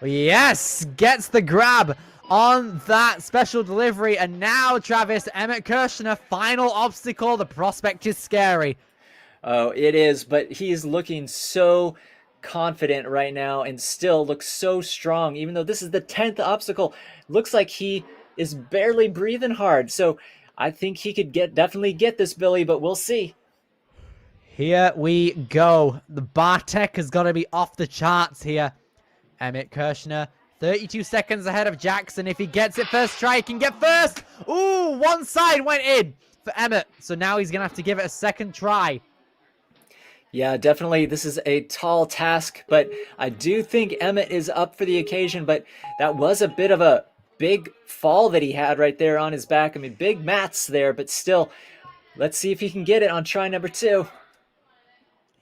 [SPEAKER 2] Yes, gets the grab on that special delivery. And now, Travis, Emmett Kirchner, final obstacle. The prospect is scary.
[SPEAKER 1] Oh, it is, but he's looking so confident right now and still looks so strong, even though this is the 10th obstacle. Looks like he is barely breathing hard. So I think he could definitely get this, Billy, but we'll see.
[SPEAKER 2] Here we go. The bar tech has got to be off the charts here. Emmett Kirchner 32 seconds ahead of Jackson. If he gets it first try, he can get first. Ooh, one side went in for Emmett. So now he's going to have to give it a second try.
[SPEAKER 1] Yeah, definitely. This is a tall task, but I do think Emmett is up for the occasion. But that was a bit of a big fall that he had right there on his back. I mean, big mats there, but still, let's see if he can get it on try number 2.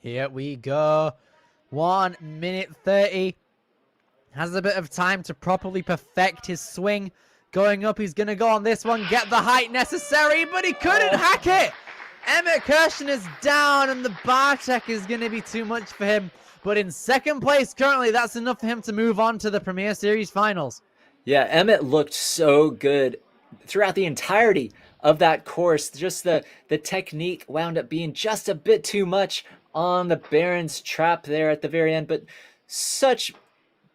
[SPEAKER 2] Here we go. 1 minute 30. Has a bit of time to properly perfect his swing. Going up, he's going to go on this one, get the height necessary, but he couldn't hack it. Emmett Kirshen is down, and the bar check is going to be too much for him. But in second place currently, that's enough for him to move on to the Premier Series Finals.
[SPEAKER 1] Yeah, Emmett looked so good throughout the entirety of that course. Just the technique wound up being just a bit too much on the Baron's trap there at the very end, but such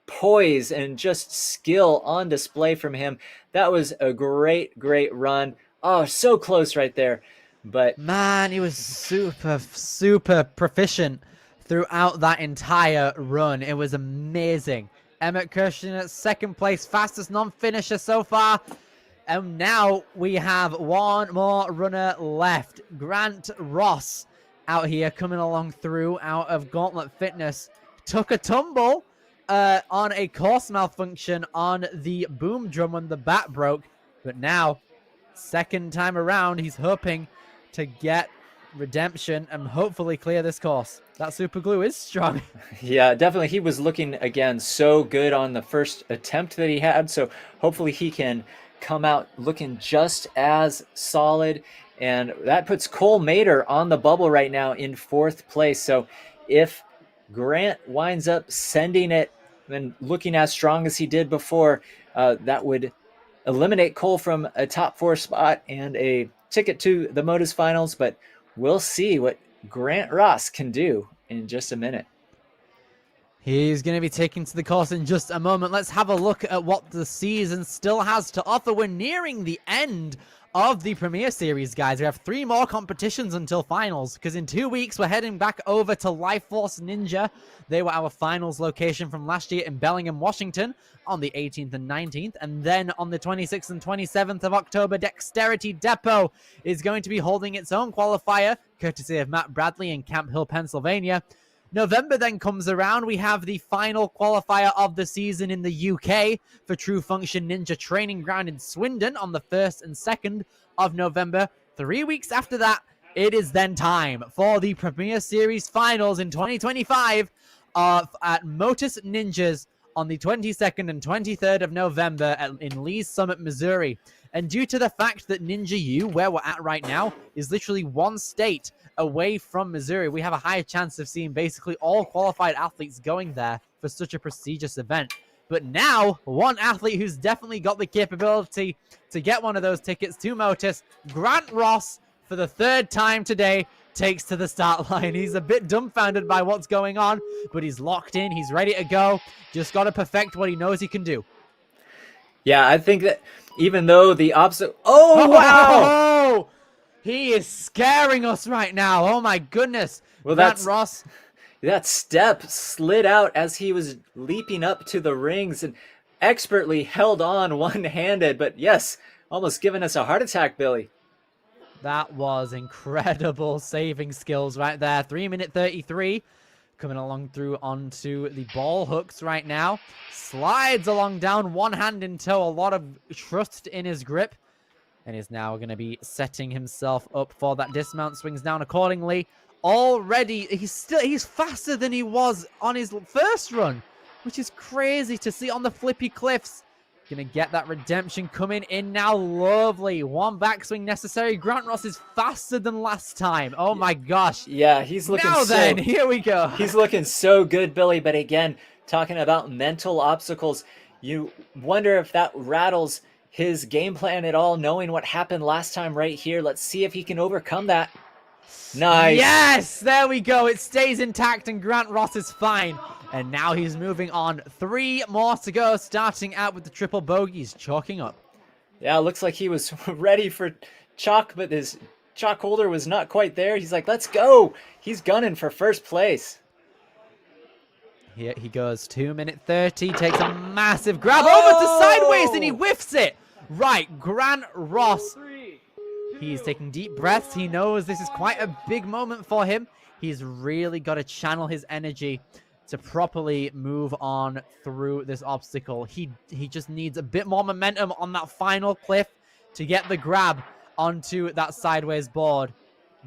[SPEAKER 1] poise and just skill on display from him. That was a great run. Oh, so close right there. But
[SPEAKER 2] man, he was super proficient throughout that entire run. It was amazing. Emmett Kirshen at second place, fastest non-finisher so far. And now we have one more runner left. Grant Ross out here coming along through out of Gauntlet Fitness. Took a tumble on a course malfunction on the boom drum when the bat broke. But now, second time around, he's hoping to get redemption and hopefully clear this course. That super glue is strong.
[SPEAKER 1] Yeah, definitely. He was looking, again, so good on the first attempt that he had. So hopefully he can come out looking just as solid. And that puts Cole Mader on the bubble right now in 4th place. So if Grant winds up sending it and looking as strong as he did before, that would eliminate Cole from a top 4 spot and a ticket to the Motus Finals. But we'll see what Grant Ross can do in just a minute.
[SPEAKER 2] He's going to be taken to the course in just a moment. Let's have a look at what the season still has to offer. We're nearing the end of the Premier Series, guys. We have 3 more competitions until finals, because in 2 weeks we're heading back over to Life Force Ninja. They were our finals location from last year in Bellingham, Washington on the 18th and 19th. And then on the 26th and 27th of October, Dexterity Depot is going to be holding its own qualifier, courtesy of Matt Bradley in Camp Hill, Pennsylvania. November then comes around. We have the final qualifier of the season in the UK for True Function Ninja Training Ground in Swindon on the 1st and 2nd of November. 3 weeks after that, it is then time for the Premier Series Finals in 2025 at Motus Ninjas on the 22nd and 23rd of November in Lee's Summit, Missouri. And due to the fact that Ninja U, where we're at right now, is literally 1 state away from Missouri, we have a higher chance of seeing basically all qualified athletes going there for such a prestigious event. But now, one athlete who's definitely got the capability to get one of those tickets to Motus, Grant Ross, for the 3rd time today, takes to the start line. He's a bit dumbfounded by what's going on, but he's locked in. He's ready to go. Just got to perfect what he knows he can do.
[SPEAKER 1] Yeah, I think that even though the obstacle... Oh, wow!
[SPEAKER 2] He is scaring us right now. Oh, my goodness.
[SPEAKER 1] Well,
[SPEAKER 2] Grant Ross.
[SPEAKER 1] That step slid out as he was leaping up to the rings and expertly held on one-handed. But yes, almost giving us a heart attack, Billy.
[SPEAKER 2] That was incredible saving skills right there. 3 minute 33. Coming along through onto the ball hooks right now. Slides along down, one hand in tow. A lot of trust in his grip. And is now going to be setting himself up for that dismount. Swings down accordingly. Already, he's faster than he was on his first run, which is crazy to see on the flippy cliffs. Gonna get that redemption coming in now. Lovely. One backswing necessary. Grant Ross is faster than last time. Oh my gosh.
[SPEAKER 1] Yeah, he's looking
[SPEAKER 2] now then, here we go.
[SPEAKER 1] He's looking so good, Billy. But again, talking about mental obstacles, you wonder if that rattles his game plan at all, knowing what happened last time right here. Let's see if he can overcome that. Nice.
[SPEAKER 2] Yes, there we go. It stays intact and Grant Ross is fine. And now he's moving on. 3 more to go, starting out with the triple bogeys, chalking up.
[SPEAKER 1] Yeah, looks like he was ready for chalk, but his chalk holder was not quite there. He's like, let's go. He's gunning for first place.
[SPEAKER 2] Here he goes. 2-minute 30. Takes a massive grab over to sideways, and he whiffs it. Right, Grant Ross. He's taking deep breaths. He knows this is quite a big moment for him. He's really got to channel his energy to properly move on through this obstacle. He just needs a bit more momentum on that final cliff to get the grab onto that sideways board.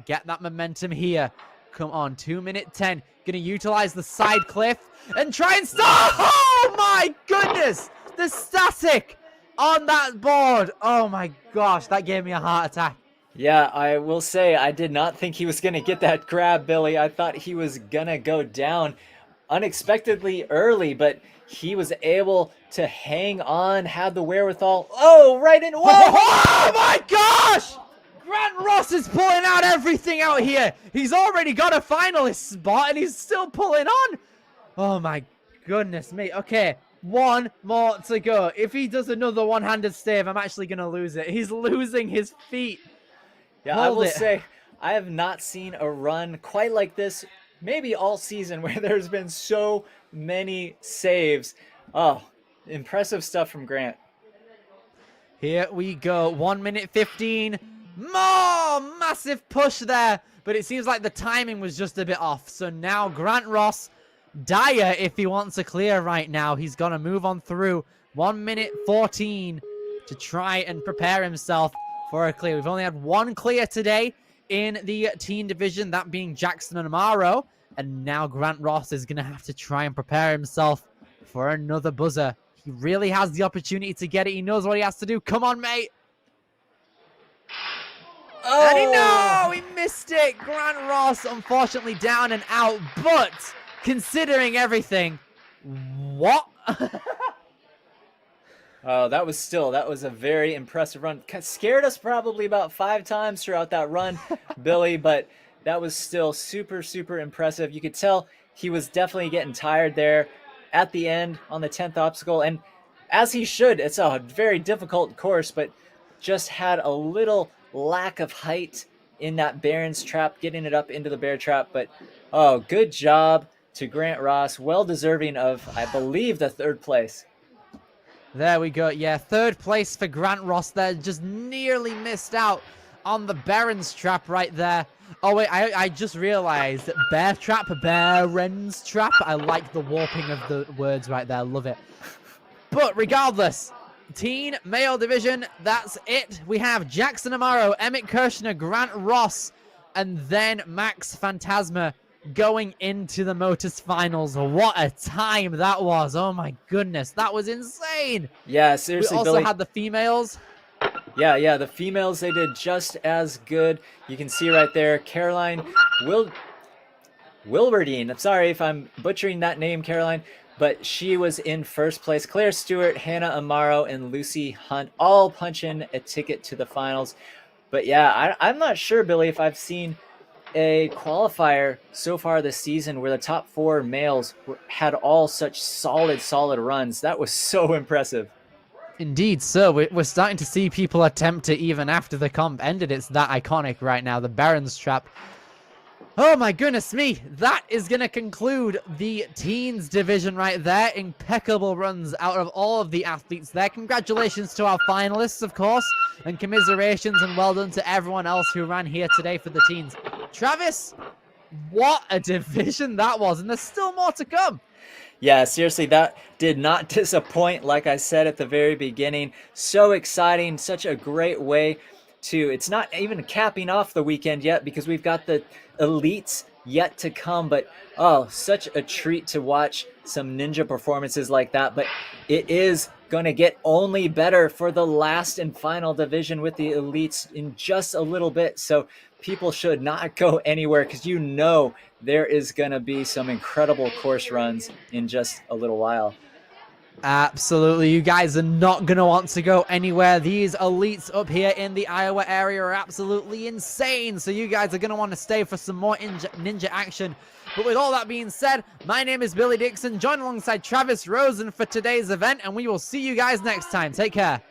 [SPEAKER 2] Get that momentum here. Come on, 2-minute 10. Gonna utilize the side cliff and try and stop. Oh my goodness! The static on that board. Oh my gosh, that gave me a heart attack.
[SPEAKER 1] Yeah, I will say I did not think he was going to get that grab, Billy. I thought he was going to go down unexpectedly early, but he was able to hang on, had the wherewithal. Oh, right in. Whoa!
[SPEAKER 2] Oh my gosh! Grant Ross is pulling out everything out here. He's already got a finalist spot and he's still pulling on. Oh my goodness me. Okay, one more to go. If he does another one-handed stave, I'm actually going to lose it. He's losing his feet.
[SPEAKER 1] Yeah, I will say, I have not seen a run quite like this, maybe all season, where there's been so many saves. Oh, impressive stuff from Grant.
[SPEAKER 2] Here we go. 1 minute 15. More massive push there, but it seems like the timing was just a bit off. So now Grant Ross, dire if he wants a clear right now. He's going to move on through 1 minute 14 to try and prepare himself for a clear. We've only had one clear today in the teen division, that being Jackson and Amaro. And now Grant Ross is going to have to try and prepare himself for another buzzer. He really has the opportunity to get it. He knows what he has to do. Come on, mate.
[SPEAKER 1] Oh!
[SPEAKER 2] And he missed it. Grant Ross, unfortunately, down and out. But considering everything, what?
[SPEAKER 1] Oh, that was a very impressive run. Scared us probably about 5 times throughout that run, Billy, but that was still super, super impressive. You could tell he was definitely getting tired there at the end on the 10th obstacle, and as he should. It's a very difficult course, but just had a little lack of height in that Baron's trap, getting it up into the bear trap. But, oh, good job to Grant Ross. Well deserving of, I believe, the 3rd place.
[SPEAKER 2] There we go. Yeah, 3rd place for Grant Ross there. Just nearly missed out on the Baron's trap right there. Oh, wait, I just realized that bear trap, Baron's trap. I like the warping of the words right there. Love it. But regardless, teen male division, that's it. We have Jackson Amaro, Emmett Kirshner, Grant Ross, and then Max Phantasma going into the Motus Finals. What a time that was. Oh my goodness, that was insane.
[SPEAKER 1] Yeah, seriously,
[SPEAKER 2] we also
[SPEAKER 1] Billy.
[SPEAKER 2] had the females.
[SPEAKER 1] Yeah, the females, they did just as good. You can see right there, Caroline Wilberdine. I'm sorry if I'm butchering that name, Caroline, but she was in 1st place. Claire Stewart, Hannah Amaro, and Lucy Hunt all punching a ticket to the finals. But yeah, I'm not sure, Billy, if I've seen a qualifier so far this season where the top 4 males had all such solid runs. That was so impressive.
[SPEAKER 2] Indeed, so we're starting to see people attempt to, even after the comp ended. It's that iconic right now, the Baron's trap. Oh my goodness me, that is going to conclude the teens division right there. Impeccable runs out of all of the athletes there. Congratulations to our finalists, of course, and commiserations and well done to everyone else who ran here today for the teens. Travis, what a division that was, and there's still more to come.
[SPEAKER 1] Yeah, seriously, that did not disappoint, like I said at the very beginning. So exciting, such a great way to, it's not even capping off the weekend yet because we've got the elites yet to come, but oh, such a treat to watch some ninja performances like that. But it is going to get only better for the last and final division with the elites in just a little bit. So people should not go anywhere because you know there is going to be some incredible course runs in just a little while.
[SPEAKER 2] Absolutely. You guys are not going to want to go anywhere. These elites up here in the Iowa area are absolutely insane. So you guys are going to want to stay for some more ninja action. But with all that being said, my name is Billy Dixon, joined alongside Travis Rosen for today's event, and we will see you guys next time. Take care.